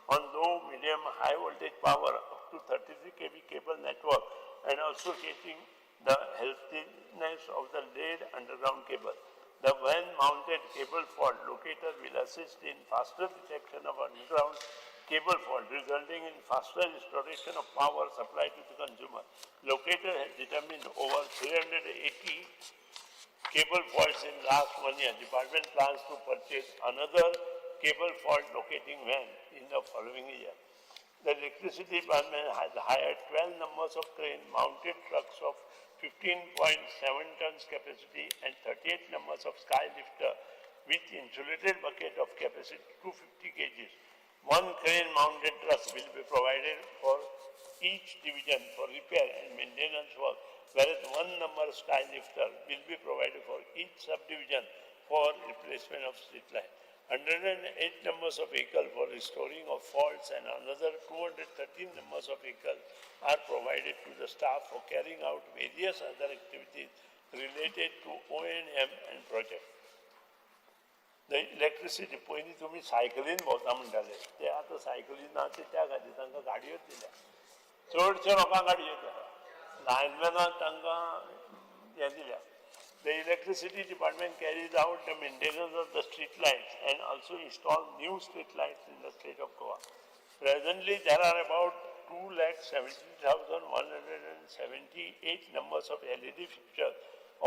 on low, medium, high voltage power up to 33 kV cable network and also checking the healthiness of the laid underground cable. The van-mounted cable fault locator will assist in faster detection of underground cable fault, resulting in faster restoration of power supply to the consumer. Locator has determined over 380 cable faults in last 1 year. Department plans to purchase another cable fault locating van in the following year. The Electricity Department has hired 12 numbers of crane-mounted trucks of 15.7 tons capacity and 38 numbers of sky lifter with insulated bucket of capacity 250 kgs. One crane-mounted truck will be provided for each division for repair and maintenance work, whereas one number sky lifter will be provided for each subdivision for replacement of street light. 108 numbers of vehicles for restoring of faults and another 213 numbers of vehicles are provided to the staff for carrying out various other activities related to O&M and project. The electricity, पयलीं तुम्ही सायकलीन भोंवता म्हणटाले, ते आतां सायकलीनाचे त्या खातीर तांकां गाडयो दिल्या. चडशे लोकांक गाडयो दिल्या. लायनमॅनाक तांकां हें दिल्या. The Electricity Department carries out the maintenance of the street lights and also install new street lights in the state of Goa. Presently, there are about 2,70,178 numbers of LED fixtures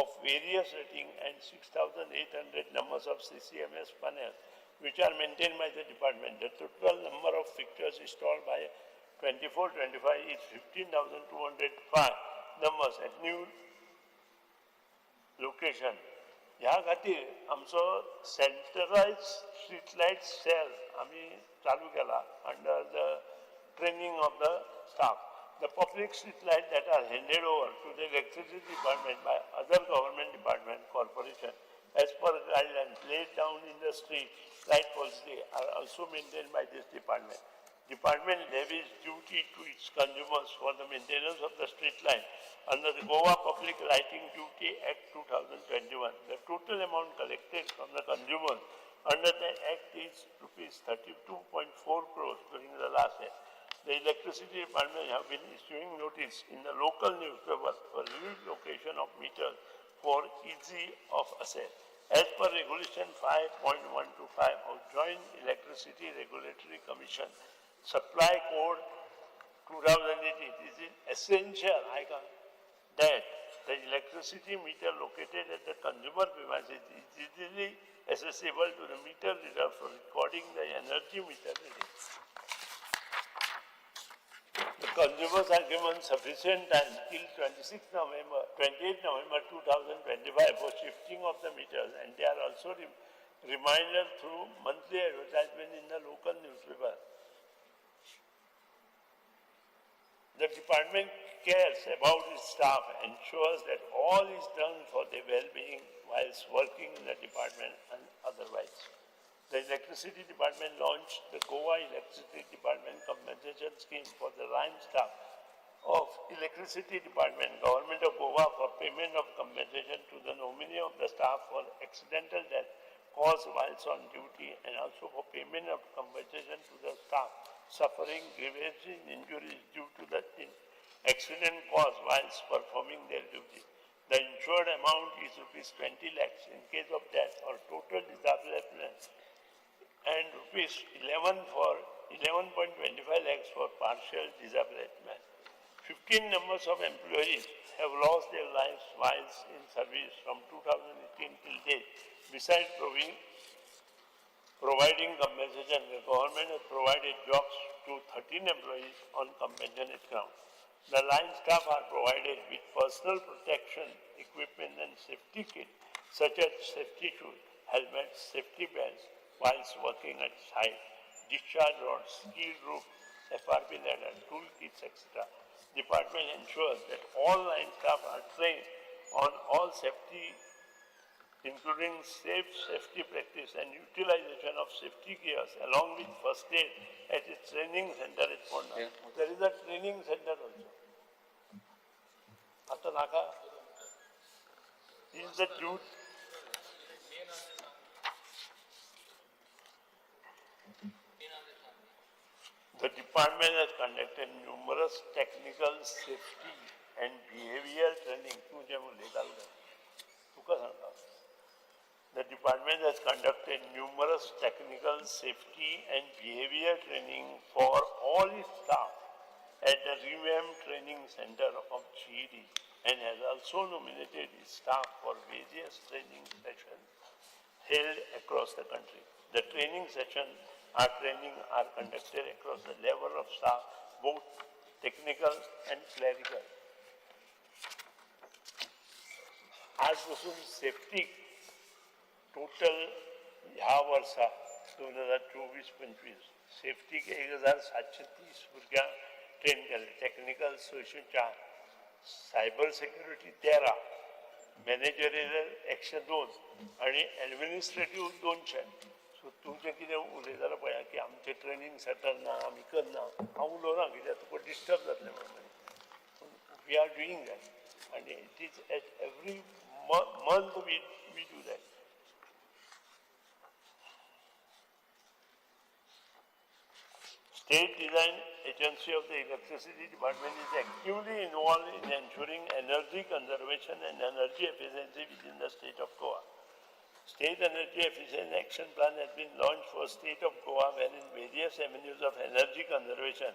of various rating and 6,800 numbers of CCMS panels, which are maintained by the department. The total number of fixtures installed by 24-25 is 15,205 numbers at new location. ह्या खातीर आमचो centralise street light cell आमी चालू केला under the training of the staff. The public street lights that are handed over to the electricity department by other government department corporation as per guidelines laid down in the street light policy are also maintained by this department. Department levies duty to its consumers for the maintenance of the street light under the Goa Public Lighting Duty Act 2021. The total amount collected from the consumers under the Act is rupees 32.4 crores during the last year. The Electricity Department have been issuing notice in the local newspaper for relocation of meters for easy of access. As per Regulation 5.125 of Joint Electricity Regulatory Commission, Supply Code 2018, it is essential that the electricity meter located at the consumer premises is easily accessible to the meter reader for recording the energy meter reading. The consumers are given sufficient time till 28 November 2025 for shifting of the meters, and they are also reminded through monthly advertisement in the local newspaper. The department cares about its staff and ensures that all is done for their well-being whilst working in the department and otherwise. The Electricity Department launched the Goa Electricity Department Compensation Scheme for the line staff of Electricity Department, Government of Goa for payment of compensation to the nominee of the staff for accidental death caused whilst on duty and also for payment of compensation to the staff suffering grievous injuries due to the accident caused whilst performing their duty. The insured amount is rupees 20 lakhs in case of death or total disablement and rupees 11.25 lakhs for partial disablement. 15 numbers of employees have lost their lives whilst in service from 2018 till date. Besides providing compensation, the government has provided jobs to 13 employees on compensation ground. The line staff are provided with personal protection equipment and safety kits such as safety shoes, helmets, safety belts whilst working at site, discharge rods, steel rope, FRP ladder, tool kits, etc. Department ensures that all line staff are trained on all safety including safety practice and utilization of safety gears along with first aid at its training center at Ponda. Yeah. There is a training center also. Ata Naka is the youth. The department has conducted numerous technical safety and behavioral training. The department has conducted numerous technical safety and behavior training for all its staff at the revamped training center of GED and has also nominated its staff for various training sessions held across the country. The training sessions are conducted across the level of staff, both technical and clerical. आजपासून safety total ह्या वर्सा 2024-25 septic 1730 भुरग्यांक train केले, technical solution 4, cyber security 13, managerial action 2 आणि administrative 200. सो तुमचें कितें उलयतालो पळया की आमचें ट्रेनिंग सेंटर ना, आमी करना, हांव उलोवना कित्याक तुका डिस्टर्ब जातलें म्हणून. वी आर डुईंग दॅट आनी it is at every month we do that. State Design Agency of the Electricity Department is actively involved in ensuring energy conservation and energy efficiency within the state of Goa. State Energy Efficiency Action Plan has been launched for state of Goa wherein various avenues of energy conservation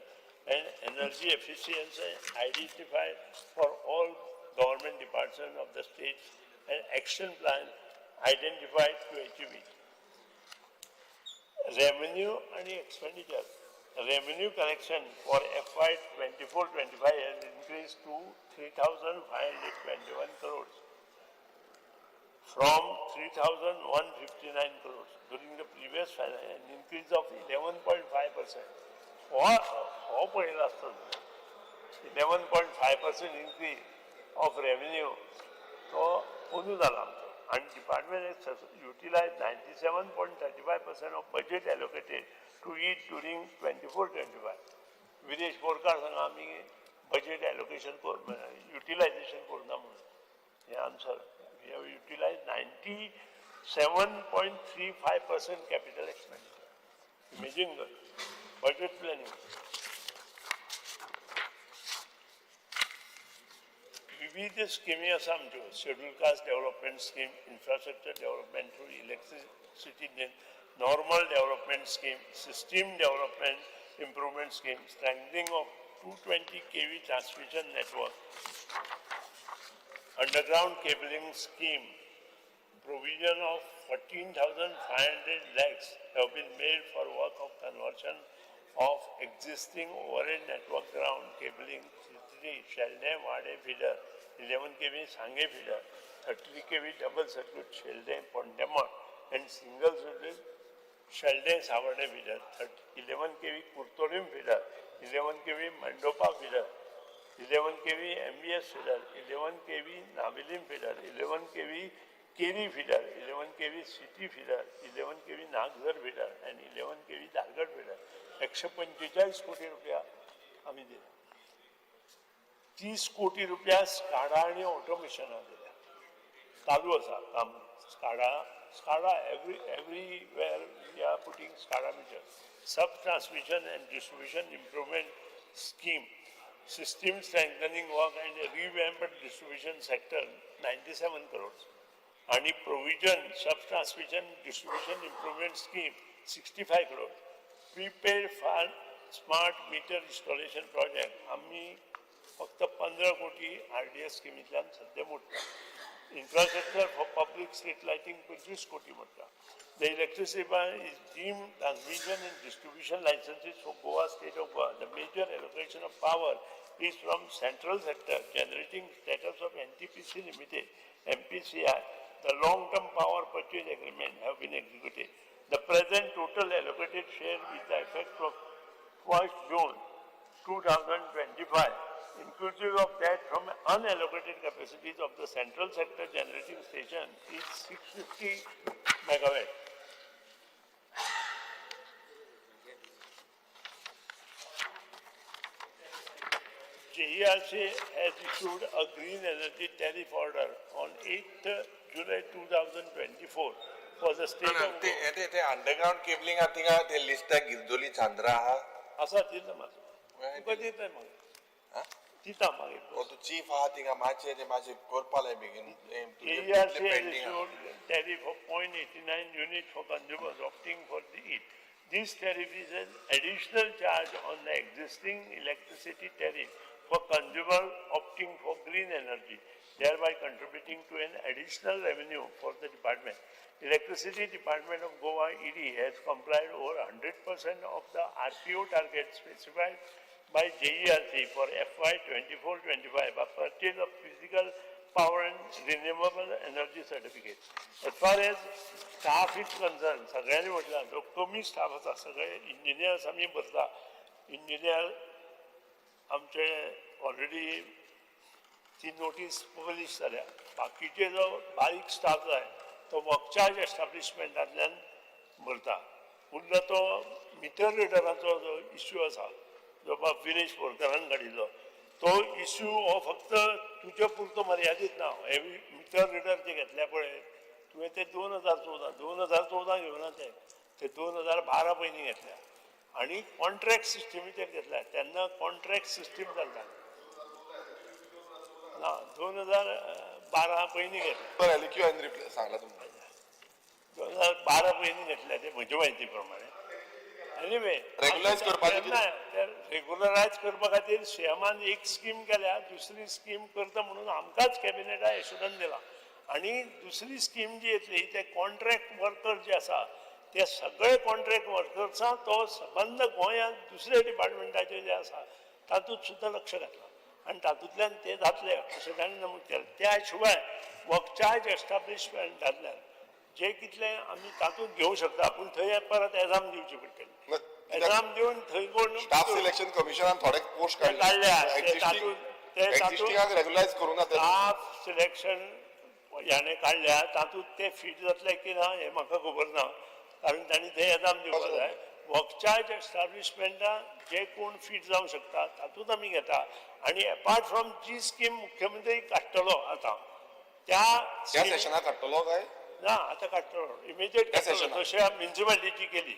and energy efficiency identified for all government departments of the state and action plan identified to achieve it. Revenue and expenditure. Revenue collection for FY 24-25 has increased to 3,521 crores from 3,159 crores during the previous financial year, an increase of 11.5%. How पहिला असतो 11.5% increase of revenue. So, and department has utilized 97.35% of budget allocated to it during 24-25. Videsh Borkar Sanga budget allocation utilization करना म्हणून. The answer, we have utilized 97.35% capital expenditure. Imagine that. Budget planning. विविध स्कीमी आसा आमच्यो, schedule caste development scheme, infrastructure development through electricity normal development scheme, system development improvement scheme, strengthening of 220 kV transmission network, underground cabling scheme, provision of 14,500 lakhs have been made for work of conversion of existing overhead network ground cabling, 3 Sheldon Wade feeder, 11 kV Sange feeder, 30 kV double circuit Sheldon Pondema and single circuit Sheldon Savade feeder, 11 kV Kurtorim feeder, 11 kV Mandopa feeder, 11 kV MBS feeder, 11 kV Nabilim feeder, 11 kV Keri feeder, 11 kV City feeder, 11 kV Nagzar feeder and 11 kV Dargad feeder. 145 कोटी रुपया आम्ही दिले. 30 कोटी रुपया SCADA आणि ऑटोमेशनाक दिल्या. चालू आसा काम SCADA everywhere we are putting SCADA meters. Sub-transmission and distribution improvement scheme, system strengthening work and revamped distribution sector 97 crores. And provision sub-transmission distribution improvement scheme 65 crores. Prepaid for smart meter installation project आम्ही फक्त 15 कोटी RDS स्कीमीतल्यान सध्या मोडटा. Infrastructure for public street lighting 25 कोटी मोडटा. The electricity ban is deemed transmission and distribution licenses for Goa state of Goa. The major allocation of power is from central sector generating status of NTPC Limited, MPCI. The long-term power purchase agreement have been executed. The present total allocated share with the effect of 1st June 2025 inclusive of that from unallocated capacities of the central sector generating station is 650 megawatt. GERC has issued a green energy tariff order on 8th July 2024 for the state of ते underground cabling आहा थिंगा ते list गिरजोली Chandra आहा असा दिला माझं तुका दिता मग दिता मागीर ओ तो चीफ आहा थिंगा माचे कोरपाले बेगीन GERC has issued tariff of 0.89 unit for consumers opting for it. This tariff is an additional charge on the existing electricity tariff for consumers opting for green energy, thereby contributing to an additional revenue for the department. Electricity Department of Goa ED has complied over 100% of the RPO target specified by GERC for FY 24-25 by purchase of physical power and renewable energy certificates. As far as staff is concerned, सगळ्यांनी म्हटलं जो कमी staff आसा सगळे engineers आमी भरता engineer आमचे already ती नोटीस पब्लीश जाल्या बाकीचे जो बारीक स्टाफ जाय तो वर्कचार्ज एस्टाब्लिशमेंटांतल्यान भरता उरलो तो मिटर रिडराचो जो इश्यू आसा जो विनेश बोरकरान काडिल्लो तो इश्यू हो फक्त तुजे पुरतो मर्यादीत ना हे मिटर रिडर जे घेतल्या पळय तुवें ते 2014 घेवना ते 2012 पयलीं घेतल्या आनी कॉन्ट्रॅक्ट सिस्टमीचेर घेतल्या तेन्ना कॉन्ट्रॅक्ट सिस्टम चलता ना 2012 पयलीं घेतल्या सांगला तुमकां 2012 पयलीं घेतल्या ते म्हजे म्हायती प्रमाणे एनिवे रेग्युलायज करपाचें रेग्युलरायज करपा खातीर सीएमान एक स्कीम केल्या दुसरी स्कीम करता म्हणून आमकांच कॅबिनेटा एश्युरन्स दिला आनी दुसरी स्कीम जी येतली ते कॉन्ट्रॅक्ट वर्कर जे आसा ते सगळे कॉन्ट्रॅक्ट वर्कर्सां तो संबंध गोंयांत दुसऱ्या डिपार्टमेंटाचे जे आसा तातूंत सुद्दां लक्ष घातलां आनी तातूंतल्यान ते जातले अशें ताणें नमूद केलें त्या शिवाय वर्कचार्ज एस्टाब्लिशमेंटांतल्यान जे कितले आमी तातूंत घेवंक शकता पूण थंय परत एग्जाम दिवची पडटली एग्जाम दिवन थंय कोण स्टाफ सिलेक्शन कमिशनान थोडे पोस्ट काडल्या एक्झिस्टिंगाक रेग्युलायज करूं ना स्टाफ सिलेक्शन ह्याने काडल्या तातूंत ते फिट जातले की ना हें म्हाका खबर ना कारण तांणी थंय एग्जाम दिवपाक जाय वर्कचार्ज एस्टाब्लिशमेंटान जे कोण फिट जावंक शकता तातूंत आमी घेता आनी अपार्ट फ्रॉम जी स्कीम मुख्यमंत्री काडटलो आतां त्या सेशनाक काडटलो काय ना आतां काडटलो इमिजिएट काडटलो तशें म्युन्सिपालिटीची केली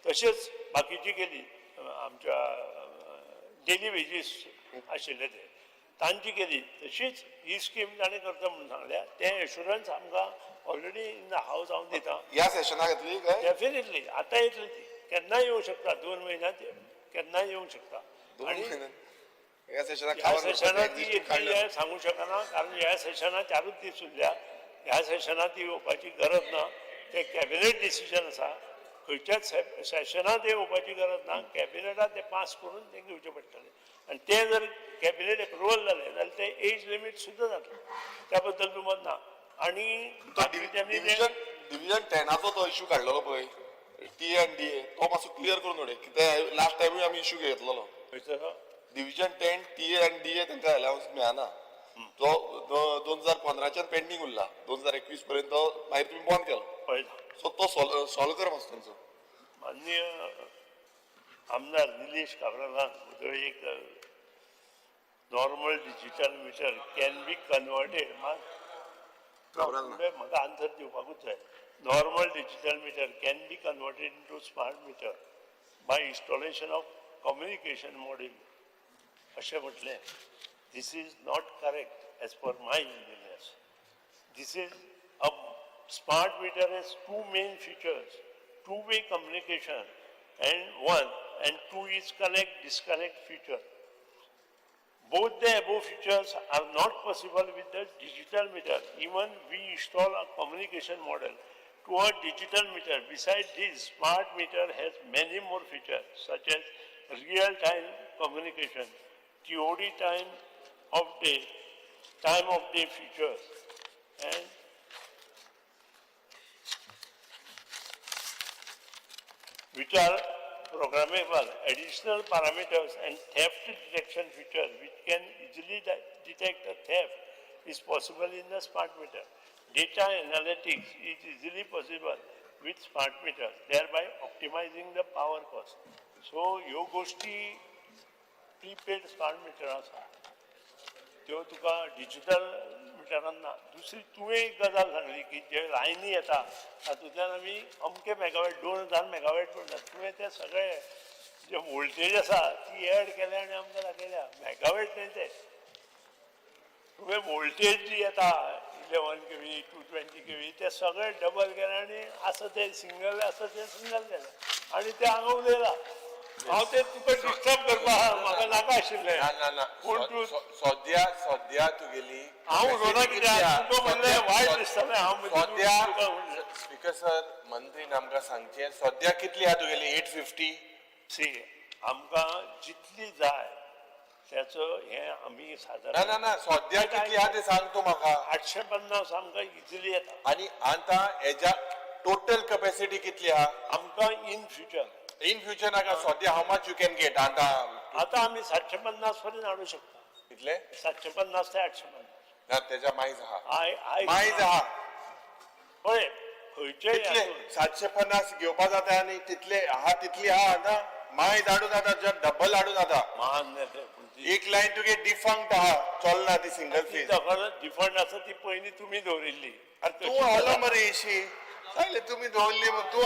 तशेंच बाकीची केली आमच्या डेली वेजीस आशिल्ले ते तांची केली तशीच ही स्कीम ताणें करता म्हणून सांगल्या ते एश्युरन्स आमकां ऑलरेडी इन द हावस हांव दिता ह्या सेशनाक येतली काय डेफिनेटली आतां येतली ती केन्नाय येवंक शकता 2 म्हयन्यांत केन्नाय येवंक शकता आनी ह्या सेशनाक ह्या सेशनात ती येतली हें सांगूंक शकना कारण ह्या सेशनाक 4च दीस उरल्या ह्या सेशनात ती येवपाची गरज ना ते कॅबिनेट डिसिजन आसा खंयच्याच सेशनात येवपाची गरज ना कॅबिनेटान ते पास करून ते घेवचे पडटले आनी ते जर कॅबिनेट एप्रुवल जालें जाल्यार ते एज लिमीट सुद्दां जातलें त्या बद्दल दुमत ना आनी डिव्हिजन 10 तो इश्यू काडलेलो पळय टी एंड डी ए तो मातसो क्लियर करून उडय कित्याक लास्ट टायमूय आमी इश्यू घेतलेलो division 10 T and D A तांकां अलावन्स मेळना तो 2015च्यान पेंडींग उरला 2021 पर्यंत मागीर तुमी बंद केलो सो तो सॉल्व कर मातसो तांचो माननीय आमदार निलेश काब्रालान एक normal digital meter can be converted म्हाका आन्सर दिवपाकूच जाय normal digital meter can be converted into smart meter by installation of communication module अशें म्हटलें this is not correct as per my engineers. This is a smart meter has two main features, two-way communication and two is connect disconnect feature. Both the above features are not possible with the digital meter. Even we install a communication model to a digital meter. Besides this, smart meter has many more features such as real-time communication, TOD time of day features and which are programmable additional parameters and theft detection feature which can easily detect a theft is possible in the smart meter. Data analytics is easily possible with smart meters, thereby optimizing the power cost. So, ह्यो गोष्टी prepaid smart meter आसा त्यो तुका digital मिटरान ना. दुसरी तुवें एक गजाल सांगली की जे लायनी येता तातूंतल्यान आमी अमके मेगावॅट 2000 मेगावॅट म्हणटात. तुवें ते सगळे जे वोल्टेज आसा ती एड केल्या आनी आमकां दाखयल्या मेगावॅट न्हय ते. तुवें वोल्टेज जी येता 11 kV 220 kV ते सगळे डबल केले आनी आसा ते सिंगल आसा ते सिंगल केले आनी ते हांगा उलयला. हांव ते तुका डिस्टर्ब करपाक म्हाका नाका आशिल्लें. पूण तूं सद्या तुगेली हांव उलोवना कित्याक तुका म्हणलें वायट दिसतालें. हांव सद्या स्पीकर सर मंत्रीन आमकां सांगचें सद्या कितली आहा तुगेली 850 सी आमकां जितली जाय त्याचो हें आमी सादारण ना सद्या कितली आहा ते सांग तूं म्हाका. 850 आमकां इजिली येता. आनी आतां हेज्या टोटल कॅपॅसिटी कितली आहा आमकां इन फ्युचर नाका सद्या how much you can get आतां आमी 750 पर्यंत हाडूं शकता. कितले 750 ते 850 ना तेच्या मायज आहा मायज आहा पळय खंयचेय कितले 750 घेवपा जाता आनी तितले आहा तितली आहा आतां मायज हाडूं जाता जर डबल हाडूं जाता. मान एक लायन तुगे डिफंक्ट आहा चलना ती सिंगल फेज डिफंड आसा ती पयलीं तुमी दवरिल्ली. तूं आलो मरे इशी सांगले तुमी दवरली तूं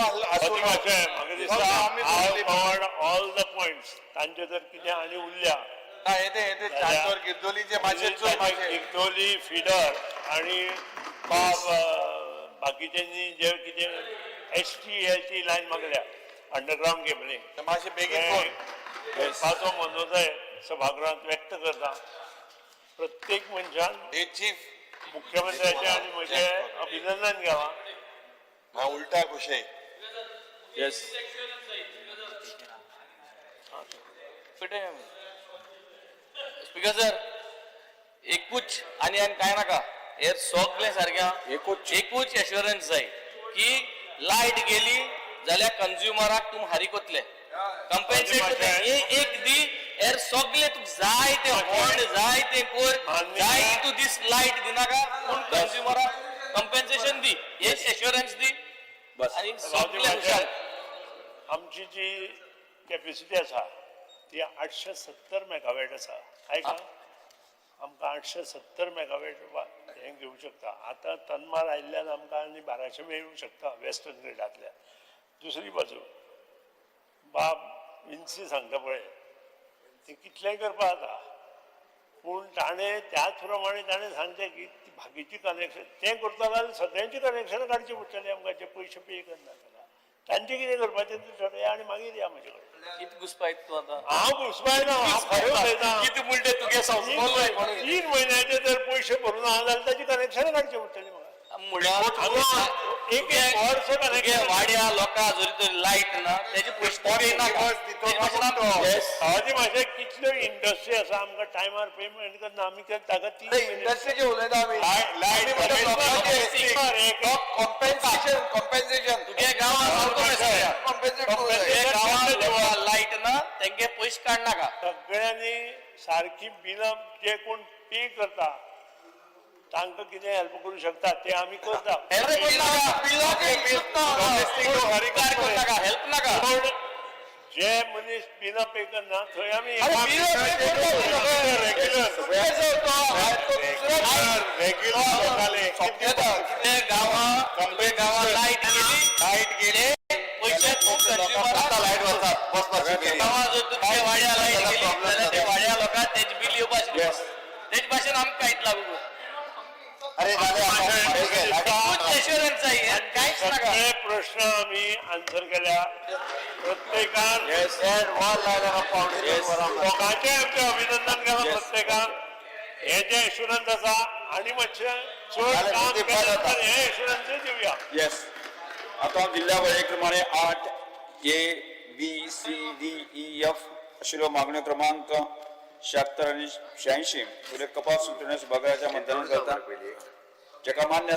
ऑल द पॉइंट्स तांचे जर कितें आनी उरल्या चांदोर गिरदोलीचे मातशे गिरदोली फिडर आणि बाकीच्यांनी जे कितें STLची लायन मागल्या अंडरग्राउंड केबलिंग मातशे बेगीन करपाचो मनोदय सभागृहांत व्यक्त करता. प्रत्येक मनशान चीफ मुख्यमंत्र्याचे आनी म्हजे अभिनंदन घ्यावा. हा उलटा खुशी Yes. स्पीकर सर एकूच आनी कांय नाका हे सगळे सारकें एकूच एश्युरन्स जाय की लायट गेली जाल्यार कंज्युमराक तुम हारी कोतले कंपेन्सेट एक दी एर सगळे तुका जाय ते हॉर्न जाय ते कोर जाय तू दीस लायट दिनाका पूण कंज्युमराक कंपेन्सेशन दी एक एश्युरन्स दी आनी सगळे हुशार. आमची जी कॅपॅसिटी आसा ती 870 मेगावॅट आसा. आयका आमकां 870 मेगावॅट हें घेवं शकता. आतां तनमार आयिल्ल्यान आमकां आनी 1200 मेळूंक शकता वेस्टर्न ग्रिडांतल्यान. दुसरी बाजू बाब विन्सी सांगता पळय ते कितलेंय करपा जाता पूण ताणें त्याच प्रमाणे ताणें सांगचें की ती बाकीची कनेक्शन तें करता जाल्यार सगळ्यांची कनेक्शनां काडची पडटलीं आमकां जे पयशे पे करना तेका. तांचें कितें करपाचें तें ठरया आनी मागीर या म्हजे कडेन. कितें घुसपायत तूं आतां हांव घुसपायना हांव खरें उलयतां. कितें म्हणटा तुगे संस्कृत 3 म्हयन्याचे जर पयशे भरून आहा जाल्यार ताची कनेक्शनां काडची पडटलीं म्हाका. एक वर्स कनेक्शन वाड्या लोकां जरी तर लायट ना तेजे पयशे माझे कितल्यो इंडस्ट्री आसा आमकां टायमार पेमेंट करना आमी ताका 3 इंडस्ट्रीचे उलयता आमी कॉम्पेन्सेशन तुगे गांवांत लायट ना तेंगे पयशे काडनाका. सगळ्यांनी सारकी बिलां जे कोण पे करता तांकां कितें हेल्प करूं शकता ते आमी करता. हेल्प नाका जे मनीस बिलां पे करना थंय आमी गांवां लायट गेली पयशे लायट वाड्या लायट गेली जाल्यार ते वाड्या लोकांक तेजी बील येवपा तेजे भाशेन आमकां कांयच लागू प्रश्न आम्ही आन्सर केल्या प्रत्येकान दोघांचे आमचे अभिनंदन केला. प्रत्येकान हे जे एश्युरन्स आसा आनी मातशें चड काम केलें तर हे एश्युरन्सूय दिवया. येस. आता दिल्ल्या वळे क्रमाणे 8 A B C D E F आशिल्लो मागण्यो क्रमांक 76 आणि 86 फुडें कपास सुटण्यास बगळ्याच्या मतदान करता जेका मान्य